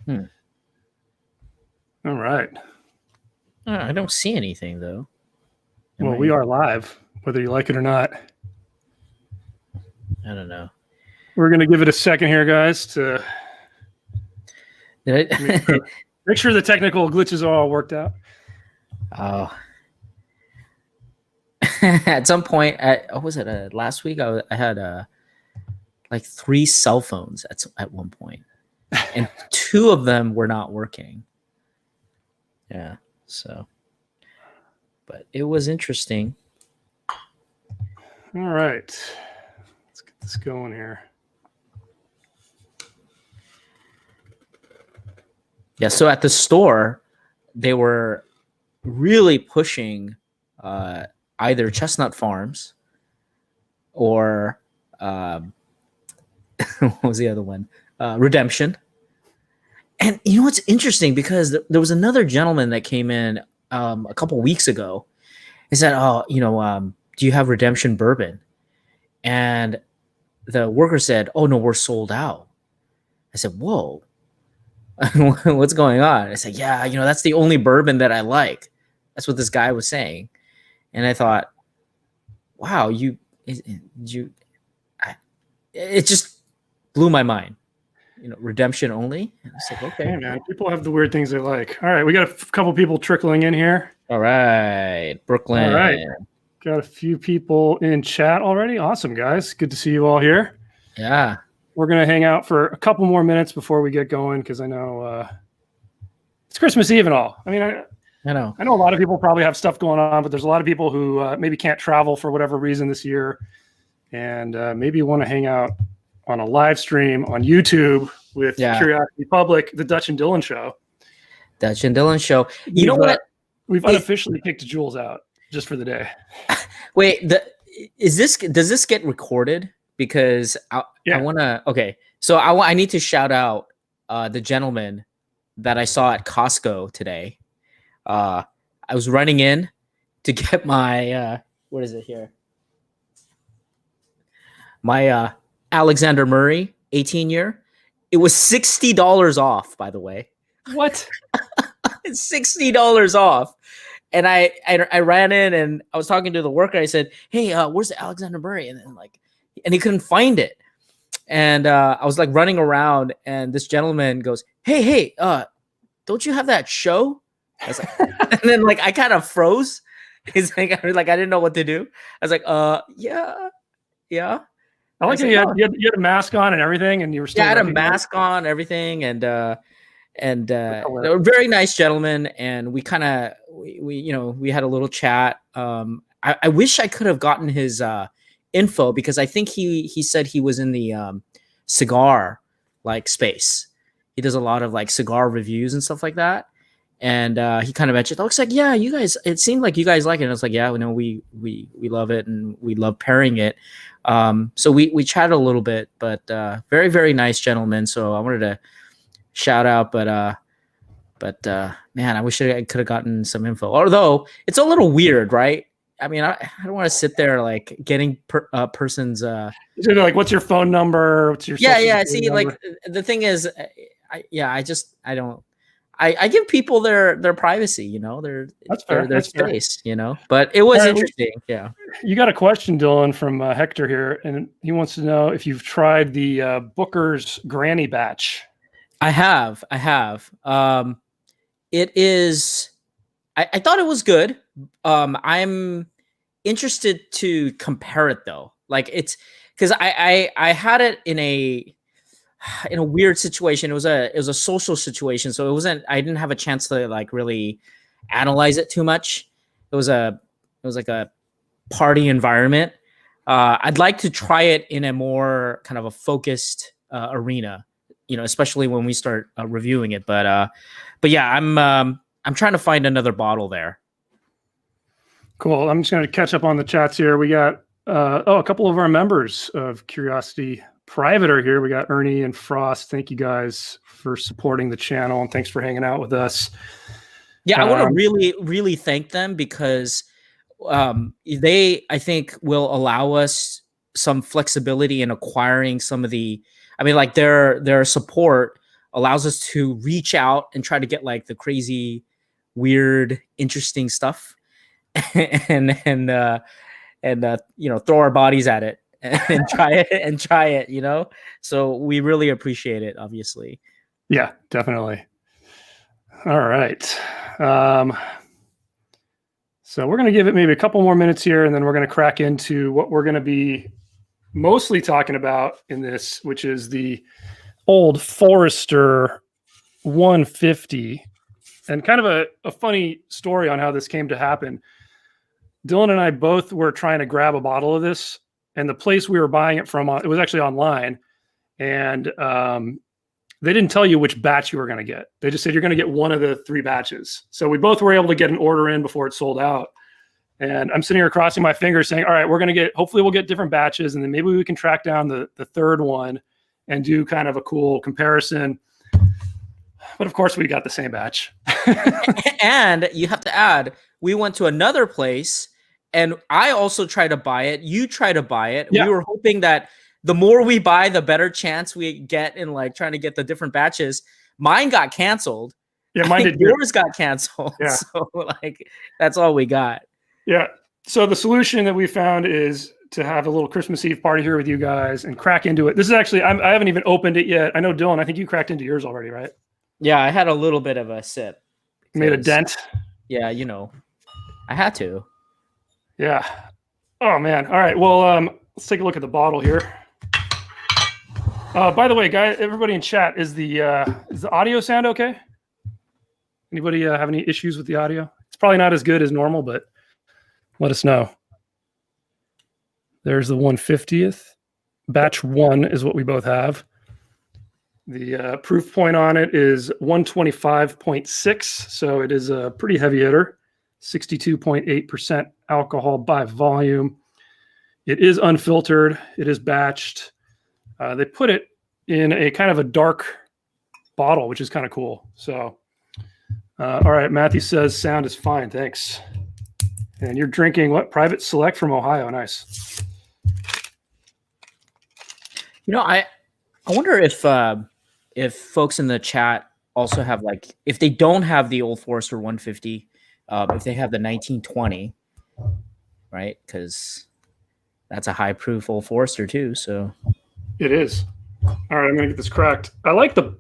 All right. I don't see anything though. Well, we are live, whether you like it or not. I don't know. We're going to give it a second here, guys, to make sure the technical glitches are all worked out. Oh. At some point, last week? I had like 3 cell phones at one point, and 2 of them were not working. Yeah, so, but it was interesting. All right, let's get this going here. Yeah, so at the store, they were really pushing either Chestnut Farms or what was the other one? Redemption. And you know what's interesting, because there was another gentleman that came in a couple weeks ago. He said, "Oh, do you have Redemption bourbon?" And the worker said, "Oh no, we're sold out." I said, "Whoa, what's going on?" I said, "Yeah, that's the only bourbon that I like." That's what this guy was saying, and I thought, "Wow, it just blew my mind." Redemption only. And I said, "Okay, hey, man, people have the weird things they like." All right, we got a couple people trickling in here. All right, Brooklyn. All right, got a few people in chat already. Awesome, guys. Good to see you all here. Yeah, we're gonna hang out for a couple more minutes before we get going, because I know it's Christmas Eve and all. I mean, I know a lot of people probably have stuff going on, but there's a lot of people who maybe can't travel for whatever reason this year, and maybe want to hang out on a live stream on YouTube with Curiosity Public, the Dutch and Dillon Show. Dutch and Dillon Show. You know what? We've unofficially kicked Jules out just for the day. Wait, does this get recorded? Because I want to. Okay, so I need to shout out the gentleman that I saw at Costco today. I was running in to get my what is it here? My Alexander Murray 18-year. It was $60 off, by the way. What? It's $60 off. And I ran in and I was talking to the worker. I said, "Hey, where's the Alexander Murray?" And he couldn't find it. And I was like running around, and this gentleman goes, Hey, don't you have that show? I was like, and then I kind of froze. He's like, I didn't know what to do. I was like, yeah. I like you had a mask on and everything, and you were still. Yeah, I had a mask on, everything, and they were very nice gentlemen, and we had a little chat. I wish I could have gotten his info, because I think he said he was in the cigar space. He does a lot of cigar reviews and stuff like that. And he kind of mentioned, looks like, yeah, you guys, it seemed like you guys like it. And I was like, yeah, we love it, and we love pairing it. So we chatted a little bit, but very, very nice gentleman. So I wanted to shout out, but man, I wish I could have gotten some info. Although it's a little weird, right? I mean, I don't want to sit there getting person's. What's your phone number? What's your See, number? The thing is, I don't. I give people their privacy, their space, But it was interesting. Yeah. You got a question, Dylan, from Hector here, and he wants to know if you've tried the Booker's Granny Batch. I have. It is. I thought it was good. I'm interested to compare it though. It's because I had it in a weird situation. It was a social situation, so I didn't have a chance to really analyze it too much. It was like a party environment. I'd like to try it in a more kind of a focused arena, especially when we start reviewing it. But yeah, I'm trying to find another bottle there. Cool. I'm just going to catch up on the chats here. We got a couple of our members of Curiosity Private are here. We got Ernie and Frost. Thank you guys for supporting the channel, and thanks for hanging out with us. Yeah, I want to really, really thank them, because they, I think, will allow us some flexibility in acquiring some of the. I mean, their support allows us to reach out and try to get like the crazy, weird, interesting stuff, and throw our bodies at it and try it, So we really appreciate it, obviously. Yeah, definitely. All right. So we're going to give it maybe a couple more minutes here, and then we're going to crack into what we're going to be mostly talking about in this, which is the Old Forester 150, and kind of a funny story on how this came to happen. Dillon and I both were trying to grab a bottle of this, and the place we were buying it from, it was actually online, and they didn't tell you which batch you were going to get. They just said you're going to get one of the 3 batches. So we both were able to get an order in before it sold out. And I'm sitting here crossing my fingers saying, all right, hopefully we'll get different batches, and then maybe we can track down the 3rd one and do kind of a cool comparison. But of course we got the same batch. And you have to add, we went to another place and I also tried to buy it. You tried to buy it. Yeah. We were hoping that the more we buy, the better chance we get in like trying to get the different batches. Mine got canceled. Yeah, mine did. Yours got canceled. Yeah. So like that's all we got. Yeah. So the solution that we found is to have a little Christmas Eve party here with you guys and crack into it. This is actually, I haven't even opened it yet. I know, Dillon, I think you cracked into yours already, right? Yeah, I had a little bit of a sip. Made a dent? Yeah, I had to. Yeah. Oh, man. All right. Well, let's take a look at the bottle here. By the way, guys, everybody in chat, is the audio sound okay? Anybody have any issues with the audio? It's probably not as good as normal, but let us know. There's the 150th. Batch 1 is what we both have. The proof point on it is 125.6, so it is a pretty heavy hitter. 62.8% alcohol by volume. It is unfiltered. It is batched. They put it in a kind of a dark bottle, which is kind of cool. So, all right, Matthew says sound is fine. Thanks. And you're drinking what? Private Select from Ohio. Nice. I wonder if folks in the chat also have like, if they don't have the Old Forester 150, if they have the 1920, right? Because that's a high proof Old Forester too. So it is. All right, I'm gonna get this cracked. I like the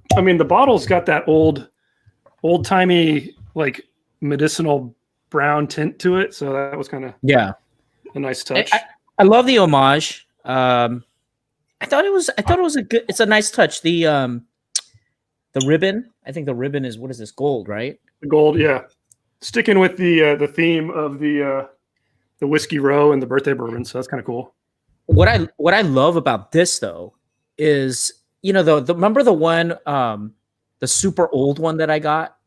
bottle's got that old timey like medicinal brown tint to it. So that was kind of a nice touch. I love the homage. I thought it was it's a nice touch. The ribbon, I think the ribbon is, what is this, gold, right? The gold, yeah. Sticking with the theme of the whiskey row and the birthday bourbon, so that's kind of cool. What I love about this though is, remember the one, the super old one that I got?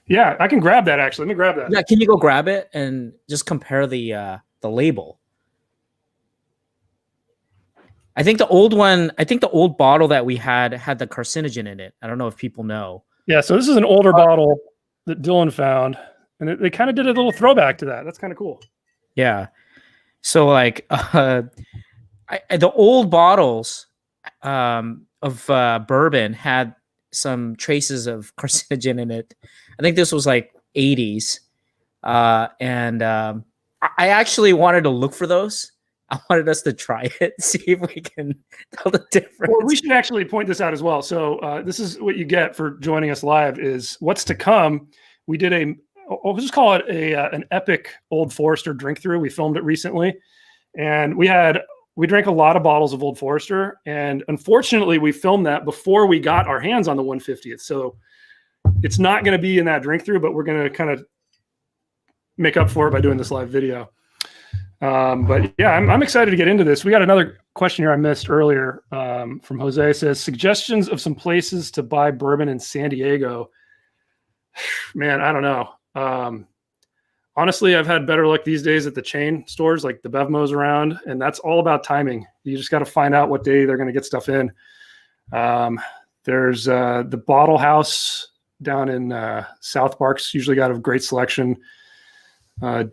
Yeah, I can grab that actually. Let me grab that. Yeah, can you go grab it and just compare the label? I think the old bottle that we had the carcinogen in it. I don't know if people know. Yeah, so this is an older bottle that Dillon found, and they kind of did a little throwback to that. That's kind of cool. Yeah. So like the old bottles of bourbon had some traces of carcinogen in it. I think this was like 80s. And I actually wanted to look for those. I wanted us to try it, see if we can tell the difference. Well, we should actually point this out as well. So this is what you get for joining us live is what's to come. We did we'll just call it an epic Old Forester drink through. We filmed it recently, and we drank a lot of bottles of Old Forester, and unfortunately we filmed that before we got our hands on the 150th. So it's not going to be in that drink through, but we're going to kind of make up for it by doing this live video. But yeah, I'm excited to get into this. We got another question here I missed earlier from Jose. It says, suggestions of some places to buy bourbon in San Diego. Man, I don't know. Honestly, I've had better luck these days at the chain stores like the Bevmos around, and that's all about timing. You just got to find out what day they're going to get stuff in. There's the Bottle House down in South Park's usually got a great selection.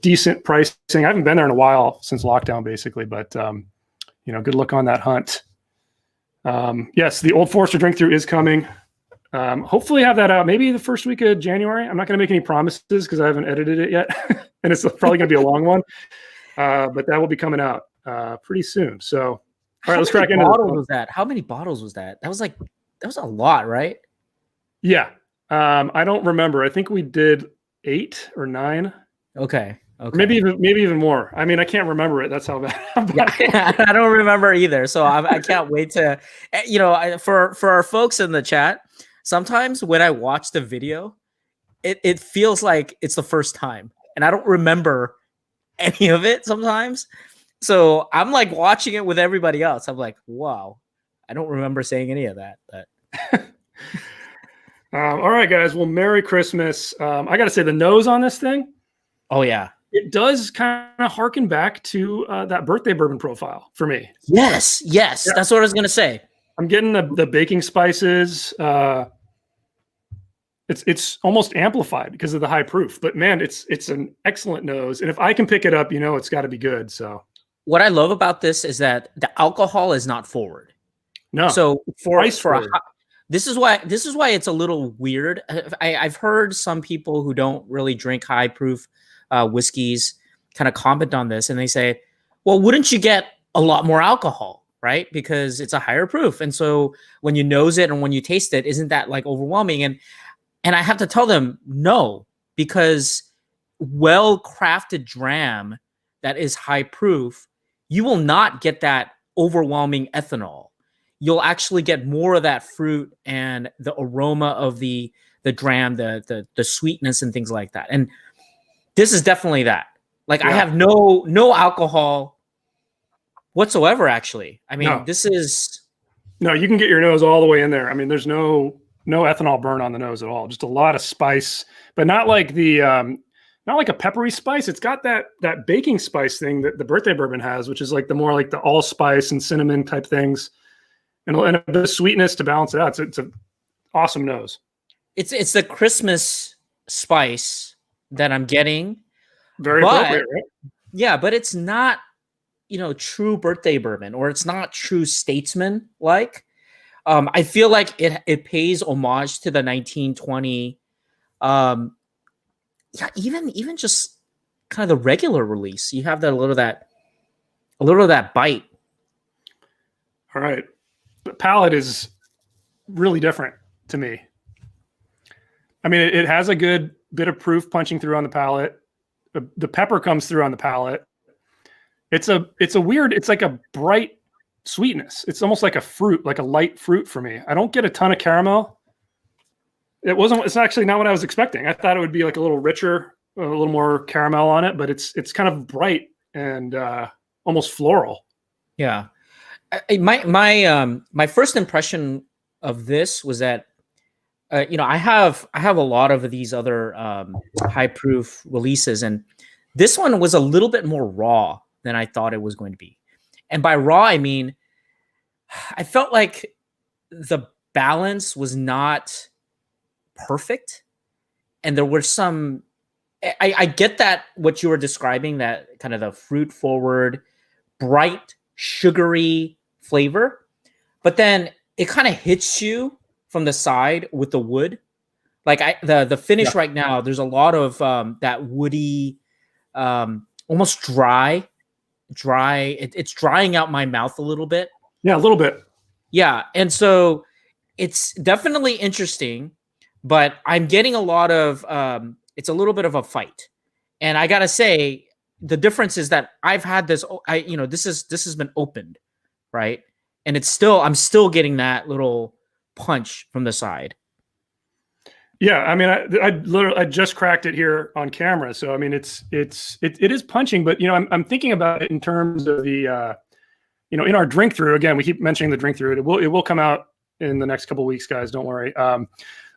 Decent pricing. I haven't been there in a while since lockdown, basically, but good luck on that hunt. Yes, the Old Forester drink through is coming. Hopefully have that out maybe the first week of January. I'm not going to make any promises because I haven't edited it yet. And it's probably going to be a long one. But that will be coming out pretty soon. So, all right, let's crack into it. How many bottles was that? That was a lot, right? Yeah. I don't remember. I think we did 8 or 9. Okay. Maybe even more. I mean, I can't remember it. That's how bad. I don't remember either. So I can't wait to, for our folks in the chat. Sometimes when I watch the video, it feels like it's the first time, and I don't remember any of it sometimes. So I'm like watching it with everybody else. I'm like, wow, I don't remember saying any of that. But all right, guys. Well, Merry Christmas. I got to say the nose on this thing. Oh yeah. It does kind of harken back to that birthday bourbon profile for me. Yes. Yeah. That's what I was going to say. I'm getting the baking spices. It's almost amplified because of the high proof, but man, it's an excellent nose. And if I can pick it up, it's got to be good. So what I love about this is that the alcohol is not forward. No. So this is why it's a little weird. I've heard some people who don't really drink high proof whiskeys kind of comment on this, and they say, well, wouldn't you get a lot more alcohol, right? Because it's a higher proof. And so when you nose it and when you taste it, isn't that like overwhelming? And I have to tell them no, because well-crafted dram that is high proof, you will not get that overwhelming ethanol. You'll actually get more of that fruit and the aroma of the dram, the sweetness and things like that. And this is definitely that. Like, I have no alcohol whatsoever, actually. I mean, this is... No, you can get your nose all the way in there. I mean, there's no ethanol burn on the nose at all. Just a lot of spice, but not like not like a peppery spice. It's got that baking spice thing that the birthday bourbon has, which is like the more like the allspice and cinnamon type things, and a bit of sweetness to balance it out. It's an awesome nose. It's the Christmas spice that I'm getting. Very appropriate, right? Yeah, but it's not, true birthday bourbon, or it's not true statesman like. I feel like it pays homage to the 1920. Even just kind of the regular release. You have a little of that bite. All right, the palate is really different to me. I mean, it has a good bit of proof punching through on the palate. The pepper comes through on the palate. It's like a bright sweetness. It's almost like a fruit, like a light fruit for me. I don't get a ton of caramel. It's actually not what I was expecting. I thought it would be like a little richer, a little more caramel on it, but it's kind of bright and almost floral. Yeah. My first impression of this was that I have a lot of these other high proof releases, and this one was a little bit more raw than I thought it was going to be. And by raw, I mean, I felt like the balance was not perfect. And there were some, I get that what you were describing, that kind of the fruit forward, bright, sugary flavor, but then it kind of hits you from the side with the wood. Like the finish right now, there's a lot of that woody, almost dry. It's drying out my mouth a little bit. Yeah, a little bit. Yeah, and so it's definitely interesting, but I'm getting a lot of it's a little bit of a fight. And I gotta say, the difference is that I've had this. This has been opened, right? And I'm still getting that little punch from the side. Yeah, I mean, I just cracked it here on camera, so I mean, it is punching, but I'm thinking about it in terms of the, in our drink through. Again, we keep mentioning the drink through. It will come out in the next couple of weeks, guys. Don't worry.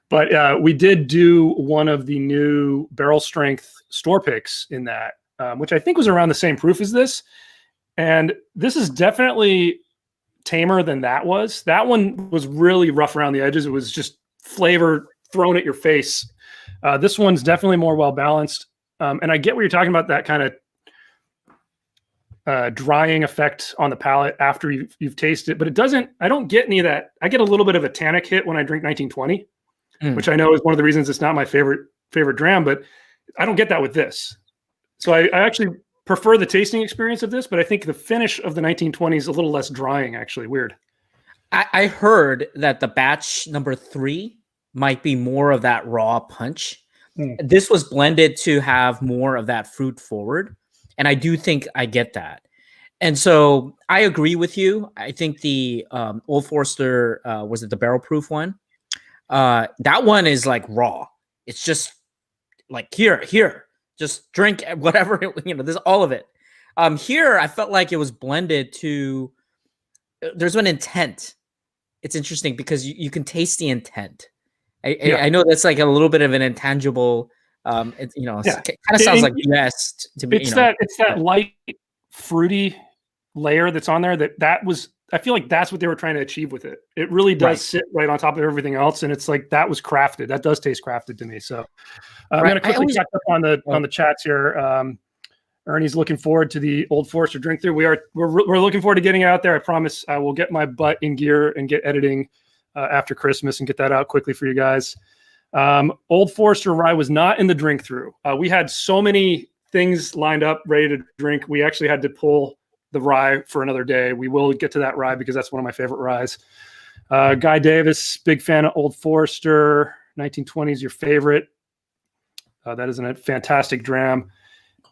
But we did do one of the new barrel strength store picks in that, which I think was around the same proof as this, and this is definitely tamer than that was. That one was really rough around the edges. It was just flavor thrown at your face. This one's definitely more well balanced, and I get what you're talking about, that kind of drying effect on the palate after you've tasted it, but it doesn't. I don't get any of that. I get a little bit of a tannic hit when I drink 1920, which I know is one of the reasons it's not my favorite dram, but I don't get that with this. So I actually prefer the tasting experience of this, but I think the finish of the 1920 is a little less drying, actually. Weird. I heard that the batch number 3 might be more of that raw punch. This was blended to have more of that fruit forward. And I do think I get that. And so I agree with you. I think the Old Forester, was it the barrel proof one? That one is like raw. It's just like, here, just drink whatever, there's all of it. Here, I felt like it was blended to, there's an intent. It's interesting because you can taste the intent. I know that's like a little bit of an intangible, it kind of sounds like BS to me. It's that light, fruity layer that's on there that was, I feel like that's what they were trying to achieve with it. It really does sit right on top of everything else. And it's like, that was crafted. That does taste crafted to me. So I'm going to quickly catch up on the chats here. Ernie's looking forward to the Old Forester drink through. We're looking forward to getting it out there. I promise I will get my butt in gear and get editing after Christmas and get that out quickly for you guys. Old Forester rye was not in the drink through. We had so many things lined up ready to drink. We actually had to pull the rye for another day. We will get to that rye because that's one of my favorite ryes. Guy Davis, big fan of Old Forester. 1920 is your favorite. That is a fantastic dram.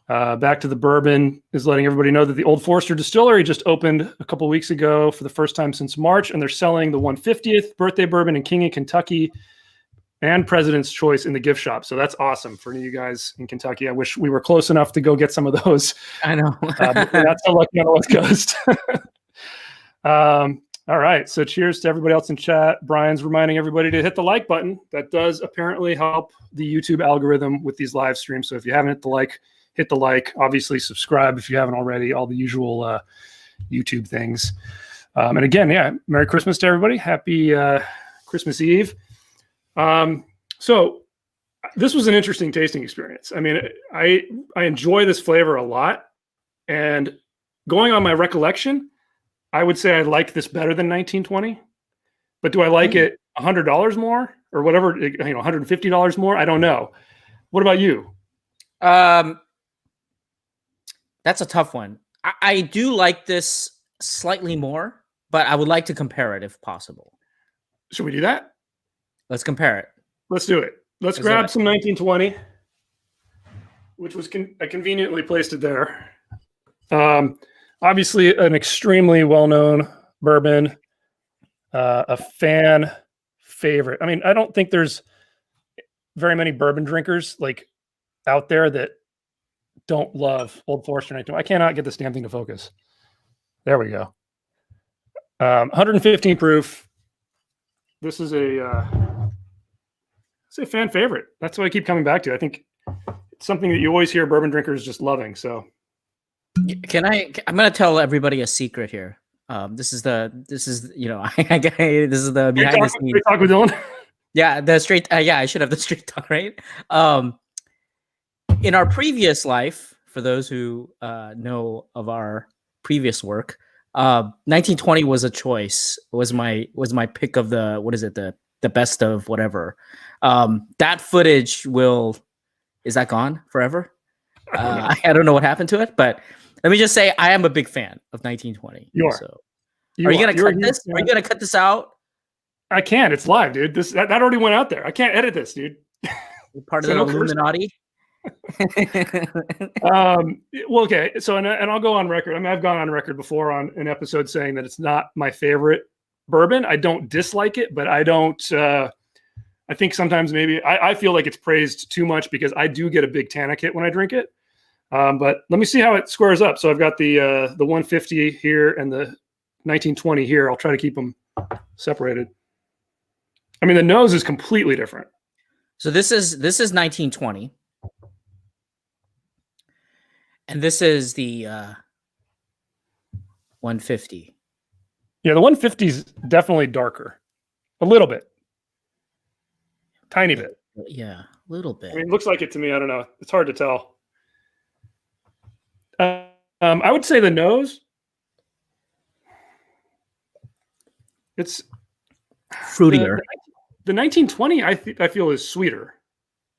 Back to the bourbon is letting everybody know that the Old Forester Distillery just opened a couple weeks ago for the first time since March, and they're selling the 150th birthday bourbon in King of Kentucky and President's Choice in the gift shop. So that's awesome for you guys in Kentucky. I wish we were close enough to go get some of those. I know. But we're not so lucky on the West Coast. All right. So cheers to everybody else in chat. Brian's reminding everybody to hit the like button. That does apparently help the YouTube algorithm with these live streams. So if you haven't hit the like, obviously subscribe if you haven't already, all the usual YouTube things. And again, Merry Christmas to everybody. Happy Christmas Eve. So this was an interesting tasting experience. I mean, I enjoy this flavor a lot, and going on my recollection, I would say I like this better than 1920, but do I like it $100 more or whatever, $150 more? I don't know. What about you? That's a tough one. I do like this slightly more, but I would like to compare it if possible. Should we do that? Let's compare it. Let's do it. Let's grab some 1920, which was I conveniently placed it there. Obviously, an extremely well-known bourbon, a fan favorite. I mean, I don't think there's very many bourbon drinkers like out there that don't love Old Forester 1920. I cannot get this damn thing to focus. There we go. 115 proof. This is it's a fan favorite. That's what I keep coming back to. I think it's something that you always hear bourbon drinkers just loving. So I'm going to tell everybody a secret here. This is the behind the scenes. Straight talk with Dillon. Yeah, the straight. I should have the straight talk, right? In our previous life, for those who know of our previous work, 1920 was a choice. Was my pick of the best of whatever. That footage is that gone forever? I don't know what happened to it, but let me just say I am a big fan of 1920. You are. So, are you gonna cut this? Are you gonna cut this out? I can't. It's live, dude. That already went out there. I can't edit this, dude. You're part of the Illuminati. Well, okay. So, and I'll go on record. I mean, I've gone on record before on an episode saying that it's not my favorite bourbon. I don't dislike it, but I don't. I think sometimes maybe I feel like it's praised too much because I do get a big tannic hit when I drink it. But let me see how it squares up. So I've got the 150 here and the 1920 here. I'll try to keep them separated. I mean, the nose is completely different. So this is 1920. And this is the 150. Yeah, the 150 is definitely darker. A little bit. Tiny bit. Yeah, a little bit. I mean, it looks like it to me. I don't know. It's hard to tell. I would say the nose. It's fruitier. The 1920 I feel is sweeter.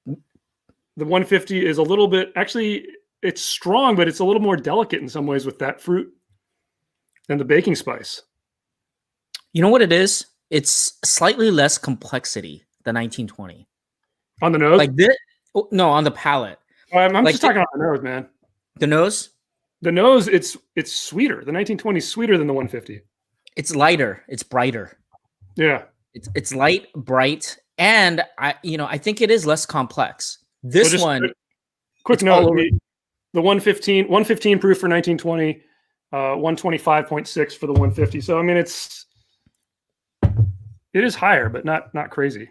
The 150 is a little bit, actually, it's strong, but it's a little more delicate in some ways with that fruit and the baking spice. You know what it is? It's slightly less complexity, the 1920. On the nose? Like this? No, on the palate. I'm like just talking about the nose, man. The nose? The nose, it's sweeter. The 1920 is sweeter than the 150. It's lighter. It's brighter. Yeah. It's light, bright, and I think it is less complex. This one, quick note: the 115 proof for 1920, 125.6 for the 150. So I mean, it is higher, but not crazy.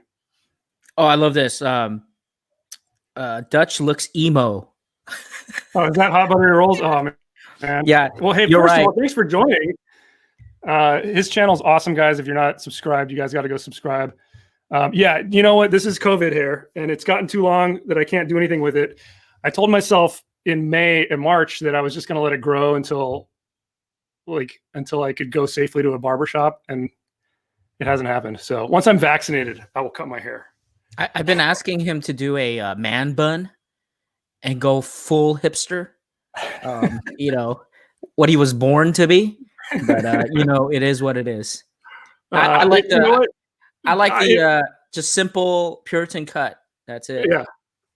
Oh, I love this. Dutch looks emo. Oh, is that hot buttery rolls? Oh man. Yeah. Well, hey, first of all, thanks for joining. His channel's awesome, guys. If you're not subscribed, you guys got to go subscribe. Yeah, you know what? This is COVID hair, and it's gotten too long that I can't do anything with it. I told myself in May and March that I was just going to let it grow until I could go safely to a barbershop, and it hasn't happened. So once I'm vaccinated, I will cut my hair. I've been asking him to do a man bun and go full hipster. What he was born to be, but it is what it is. I like the. I like the just simple Puritan cut. That's it. Yeah.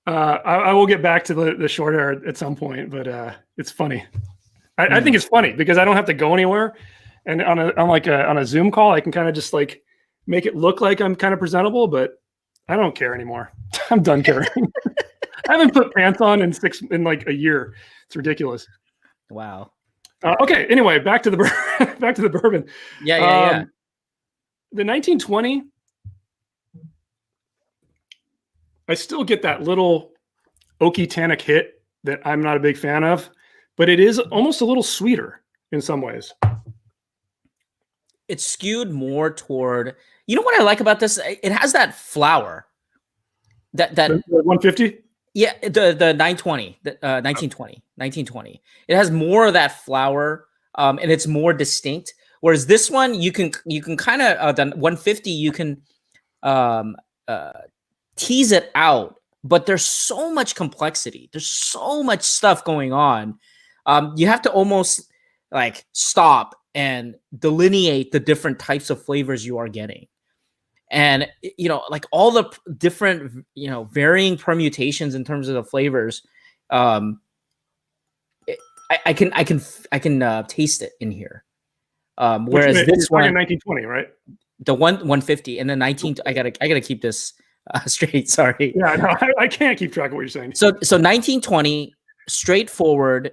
I will get back to the short hair at some point, but it's funny. I think it's funny because I don't have to go anywhere. And on a Zoom call, I can kind of just like make it look like I'm kind of presentable, but I don't care anymore. I'm done caring. I haven't put pants on in like a year. It's ridiculous. Wow. Okay. Anyway, back to the bourbon. Yeah. The 1920, I still get that little oaky tannic hit that I'm not a big fan of, but it is almost a little sweeter in some ways. It's skewed more toward, you know what I like about this? It has that flower. That the 150? Yeah, the 920, 1920. It has more of that flower, and it's more distinct. Whereas this one, you can kind of the 150, you can tease it out, but there's so much complexity. There's so much stuff going on. You have to almost like stop and delineate the different types of flavors you are getting. And, like all the different, varying permutations in terms of the flavors, I can taste it in here. Whereas this one, 1920, right? The 150 and the 19. I gotta keep this straight. Sorry. Yeah, no, I can't keep track of what you're saying. So 1920, straightforward.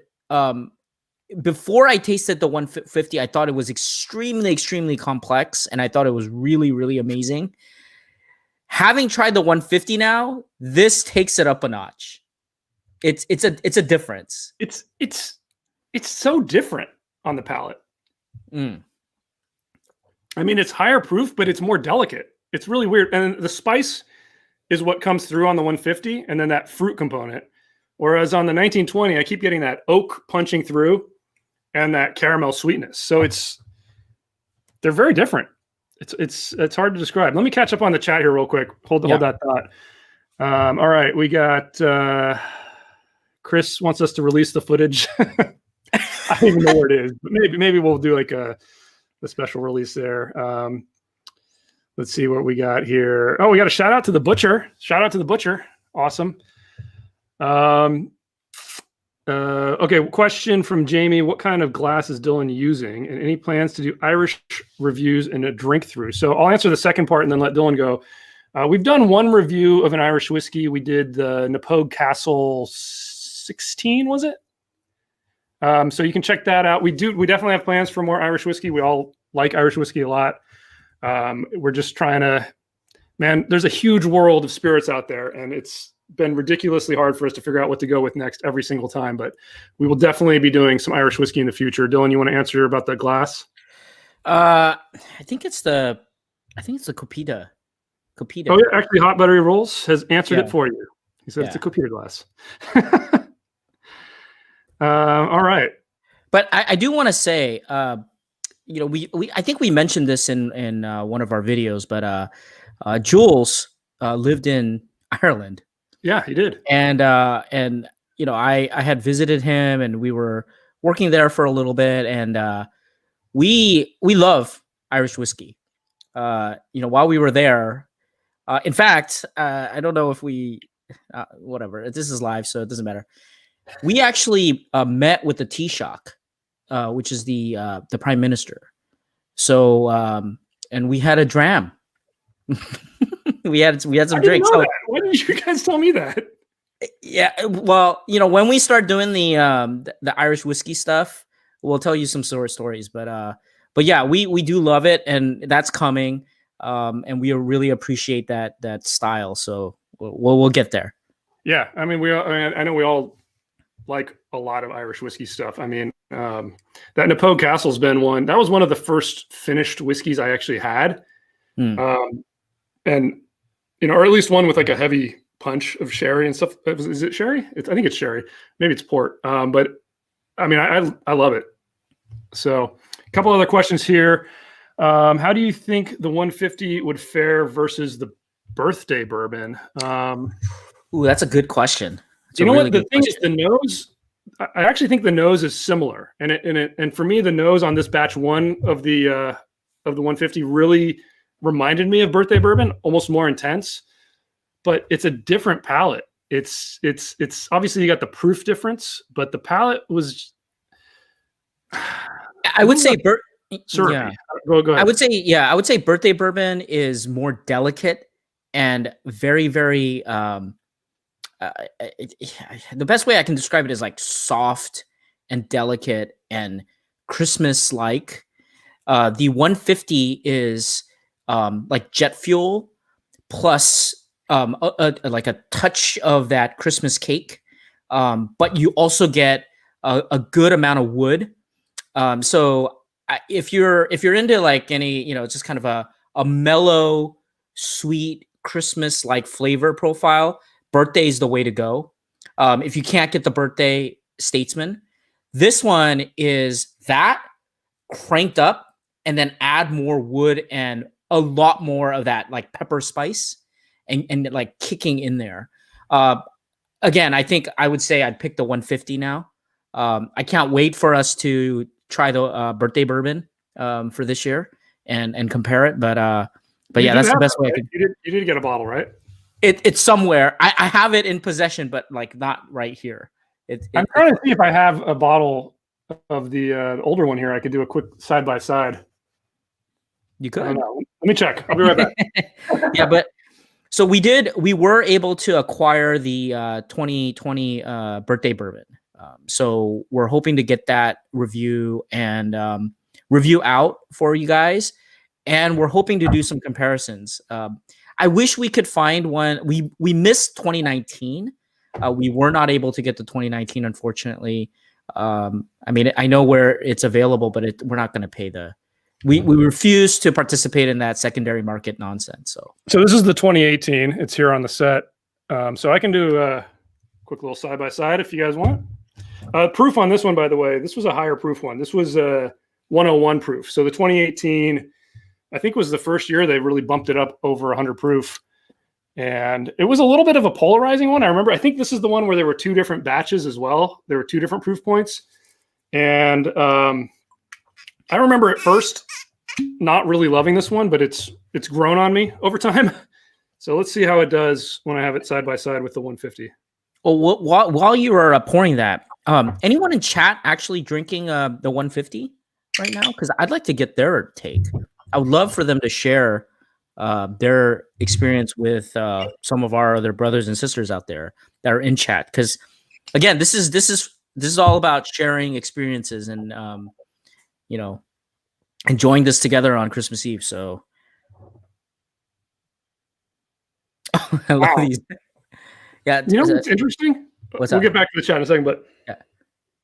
Before I tasted the 150, I thought it was extremely, extremely complex, and I thought it was really, really amazing. Having tried the 150 now, this takes it up a notch. It's a difference. It's so different on the palate. I mean, it's higher proof, but it's more delicate. It's really weird. And the spice is what comes through on the 150, and then that fruit component. Whereas on the 1920, I keep getting that oak punching through and that caramel sweetness. So they're very different. It's hard to describe. Let me catch up on the chat here real quick. Hold that thought. All right, we got Chris wants us to release the footage. I don't even know where it is, but maybe we'll do like a special release there. Let's see what we got here. Oh, we got a shout out to the butcher. Awesome. Okay, question from Jamie. What kind of glass is Dillon using? And any plans to do Irish reviews and a drink through? So I'll answer the second part and then let Dillon go. We've done one review of an Irish whiskey. We did the Napogue Castle 16, was it? So you can check that out. We definitely have plans for more Irish whiskey. We all like Irish whiskey a lot. We're just trying to, man, there's a huge world of spirits out there, and it's been ridiculously hard for us to figure out what to go with next every single time, but we will definitely be doing some Irish whiskey in the future. Dillon, you want to answer about the glass? I think it's the Copita. Oh yeah, actually Hot Buttery Rolls has answered it for you. He said it's a Copita glass. All right. But I do want to say, I think we mentioned this in one of our videos, but Jules lived in Ireland. Yeah, he did. And I had visited him, and we were working there for a little bit, and we love Irish whiskey. While we were there, in fact, I don't know if we, whatever. This is live, so it doesn't matter. We actually met with the Taoiseach, which is the prime minister. So, and we had a dram. we had some drinks. So, why didn't you guys tell me that? Yeah, well, when we start doing the Irish whiskey stuff, we'll tell you some sort of stories. But yeah, we do love it, and that's coming. And we really appreciate that style. So we'll get there. Yeah, I mean, I know we all like a lot of Irish whiskey stuff. I mean, that Napoe Castle's been one. That was one of the first finished whiskeys I actually had, and or at least one with like a heavy punch of sherry and stuff. Is it sherry? I think it's sherry. Maybe it's port. But I mean, I love it. So a couple other questions here. How do you think the 150 would fare versus the birthday bourbon? Ooh, that's a good question. You know what? The thing is, the nose. I actually think the nose is similar, and for me, the nose on this batch one of the 150 really reminded me of birthday bourbon, almost more intense. But it's a different palate. It's obviously you got the proof difference, but the palate was. I would say Sorry. Yeah. Go ahead. I would say birthday bourbon is more delicate and very, very. The best way I can describe it is like soft and delicate and Christmas-like. The 150 is like jet fuel plus like a touch of that Christmas cake, but you also get a good amount of wood. So if you're into like any, just kind of a mellow, sweet Christmas-like flavor profile, birthday is the way to go. If you can't get the birthday Statesman, this one is that cranked up and then add more wood and a lot more of that like pepper spice and like kicking in there. Again, I think I would say I'd pick the 150 now. I can't wait for us to try the birthday bourbon for this year and compare it. But yeah, that's the best way. Right? You did get a bottle, right? It's somewhere. I have it in possession, but like not right here. I'm trying to see if I have a bottle of the older one here. I could do a quick side by side. You could. Let me check. I'll be right back. Yeah, but so we were able to acquire the 2020 birthday bourbon. So we're hoping to get that review and review out for you guys, and we're hoping to do some comparisons. I wish we could find one. We missed 2019. We were not able to get the 2019, unfortunately. I mean, I know where it's available, but we're not going to pay the. We refuse to participate in that secondary market nonsense. So this is the 2018. It's here on the set. So I can do a quick little side by side if you guys want. Proof on this one, by the way, this was a higher proof one. This was 101 proof. So the 2018, I think, was the first year they really bumped it up over 100 proof. And it was a little bit of a polarizing one. I think this is the one where there were two different batches as well. There were two different proof points. And I remember at first not really loving this one, but it's grown on me over time. So let's see how it does when I have it side by side with the 150. Well, while you were pouring that, anyone in chat actually drinking the 150 right now? Because I'd like to get their take. I would love for them to share their experience with some of our other brothers and sisters out there that are in chat. Because again, this is all about sharing experiences and enjoying this together on Christmas Eve. So I love these. Yeah, what's interesting? We'll get back to the chat in a second, but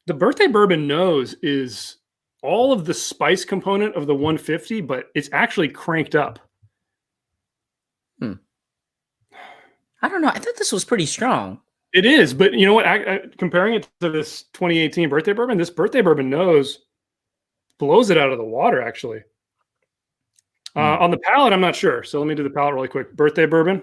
the birthday bourbon nose is all of the spice component of the 150, but it's actually cranked up. I don't know. I thought this was pretty strong. It is, but you know what? Comparing it to this 2018 birthday bourbon, this birthday bourbon nose blows it out of the water, actually. On the palate, I'm not sure. So let me do the palate really quick. Birthday bourbon.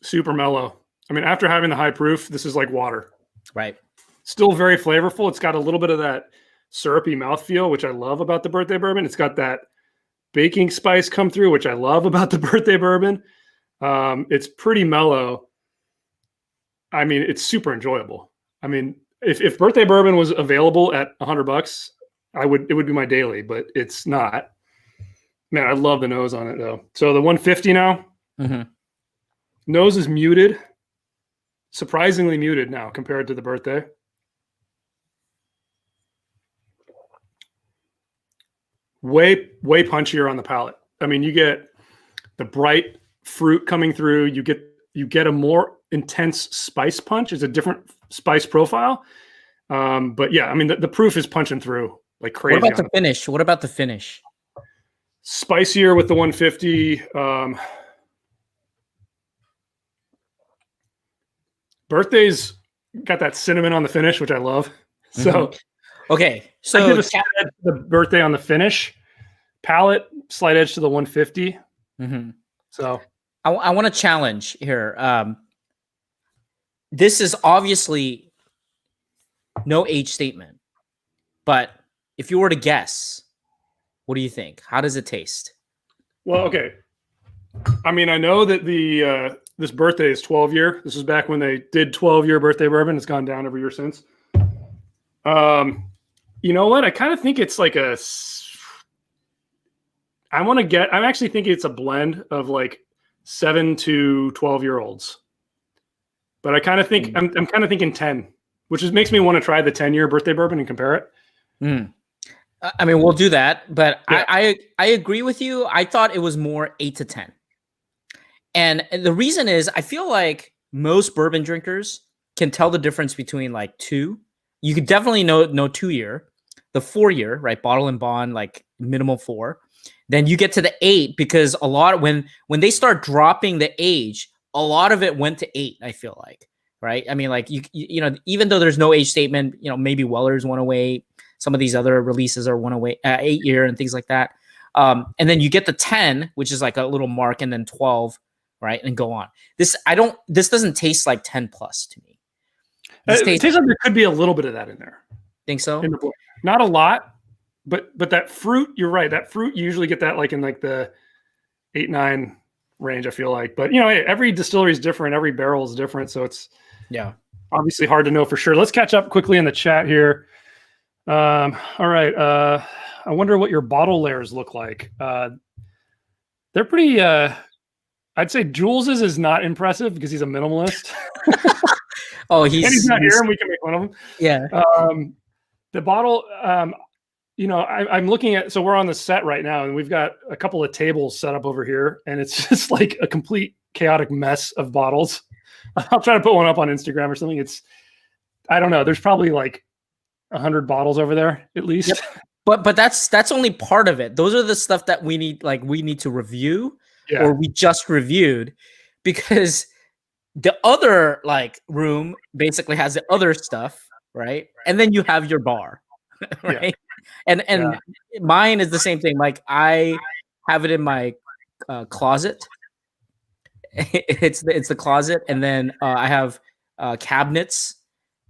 Super mellow. I mean, after having the high proof, this is like water. Right. Still very flavorful. It's got a little bit of that syrupy mouthfeel, which I love about the birthday bourbon. It's got that baking spice come through, which I love about the birthday bourbon. It's pretty mellow. I mean, it's super enjoyable. I mean, if birthday bourbon was available at $100, it would be my daily, but it's not. Man, I love the nose on it though. So the 150 now. Mm-hmm. Nose is muted, surprisingly muted now compared to the birthday. Way punchier on the palate. I mean, you get the bright fruit coming through. You get a more intense spice punch. It's a different spice profile. But yeah, I mean, the proof is punching through like crazy. What about the finish? What about the finish? Spicier with the 150. Birthday's got that cinnamon on the finish, which I love. So, okay. So I give a slight edge to the birthday on the finish. Palate, slight edge to the 150. Mm-hmm. So I want to challenge here. This is obviously no age statement, but if you were to guess, what do you think? How does it taste? Well, okay. I mean, I know that this birthday is 12-year. This is back when they did 12-year birthday bourbon. It's gone down every year since. You know what? I kind of think it's like I'm actually thinking it's a blend of like 7 to 12-year-olds. But I kind of think I'm kind of thinking 10, which makes me want to try the 10-year birthday bourbon and compare it. I mean, we'll do that, but yeah. I agree with you. I thought it was more 8 to 10. And the reason is I feel like most bourbon drinkers can tell the difference between like 2. You could definitely know 2-year, the 4-year, right? Bottle and bond, like minimal 4. Then you get to the 8 because a lot when they start dropping the age, a lot of it went to 8. I feel like, right? I mean, like you know, even though there's no age statement, you know, maybe Weller's 108, some of these other releases are 108, 8-year and things like that. And then you get the 10, which is like a little mark, and then 12. Right, and go on. This doesn't taste like 10 plus to me. It tastes like there could be a little bit of that in there. Think so? Not a lot, but that fruit. You're right. That fruit you usually get that like in like the 8-9 range. I feel like, but you know, every distillery is different. Every barrel is different, so it's obviously hard to know for sure. Let's catch up quickly in the chat here. All right. I wonder what your bottle layers look like. They're pretty. I'd say Jules's is not impressive because he's a minimalist. Oh, and he's not here, and we can make one of them. Yeah. The bottle, you know, I'm looking at. So we're on the set right now, and we've got a couple of tables set up over here, and it's just like a complete chaotic mess of bottles. I'll try to put one up on Instagram or something. I don't know. There's probably like 100 bottles over there at least. Yep. But that's only part of it. Those are the stuff that we need to review. Yeah. Or we just reviewed, because the other like room basically has the other stuff, right? And then you have your bar, right? Yeah. And mine is the same thing. Like I have it in my closet. It's the closet, and then I have cabinets,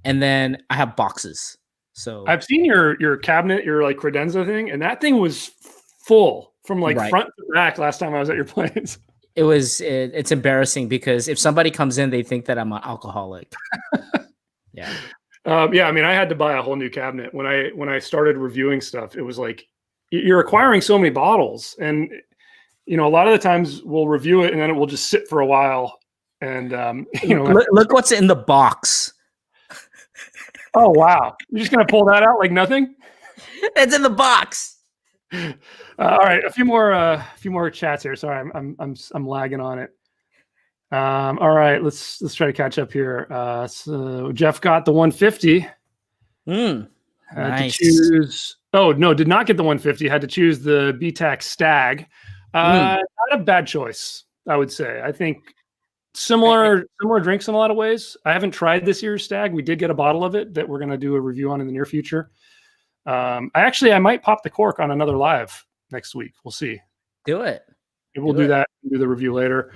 and then I have boxes. So I've seen your cabinet, your like credenza thing, and that thing was full. From like front to back last time I was at your place. It's embarrassing because if somebody comes in, they think that I'm an alcoholic. Yeah. Yeah. I mean, I had to buy a whole new cabinet when I started reviewing stuff. It was like, you're acquiring so many bottles, and, you know, a lot of the times we'll review it and then it will just sit for a while. And, you know, look what's in the box. Oh, wow. You're just going to pull that out like nothing? It's in the box. All right, a few more chats here. Sorry, I'm lagging on it. All right, let's try to catch up here. So Jeff got the 150. Nice. To choose. Oh no, did not get the 150. Had to choose the BTAC Stag. Not a bad choice, I would say. I think similar drinks in a lot of ways. I haven't tried this year's Stag. We did get a bottle of it that we're going to do a review on in the near future. I might pop the cork on another live next week. We'll see. Do it. We'll do that. Do the review later.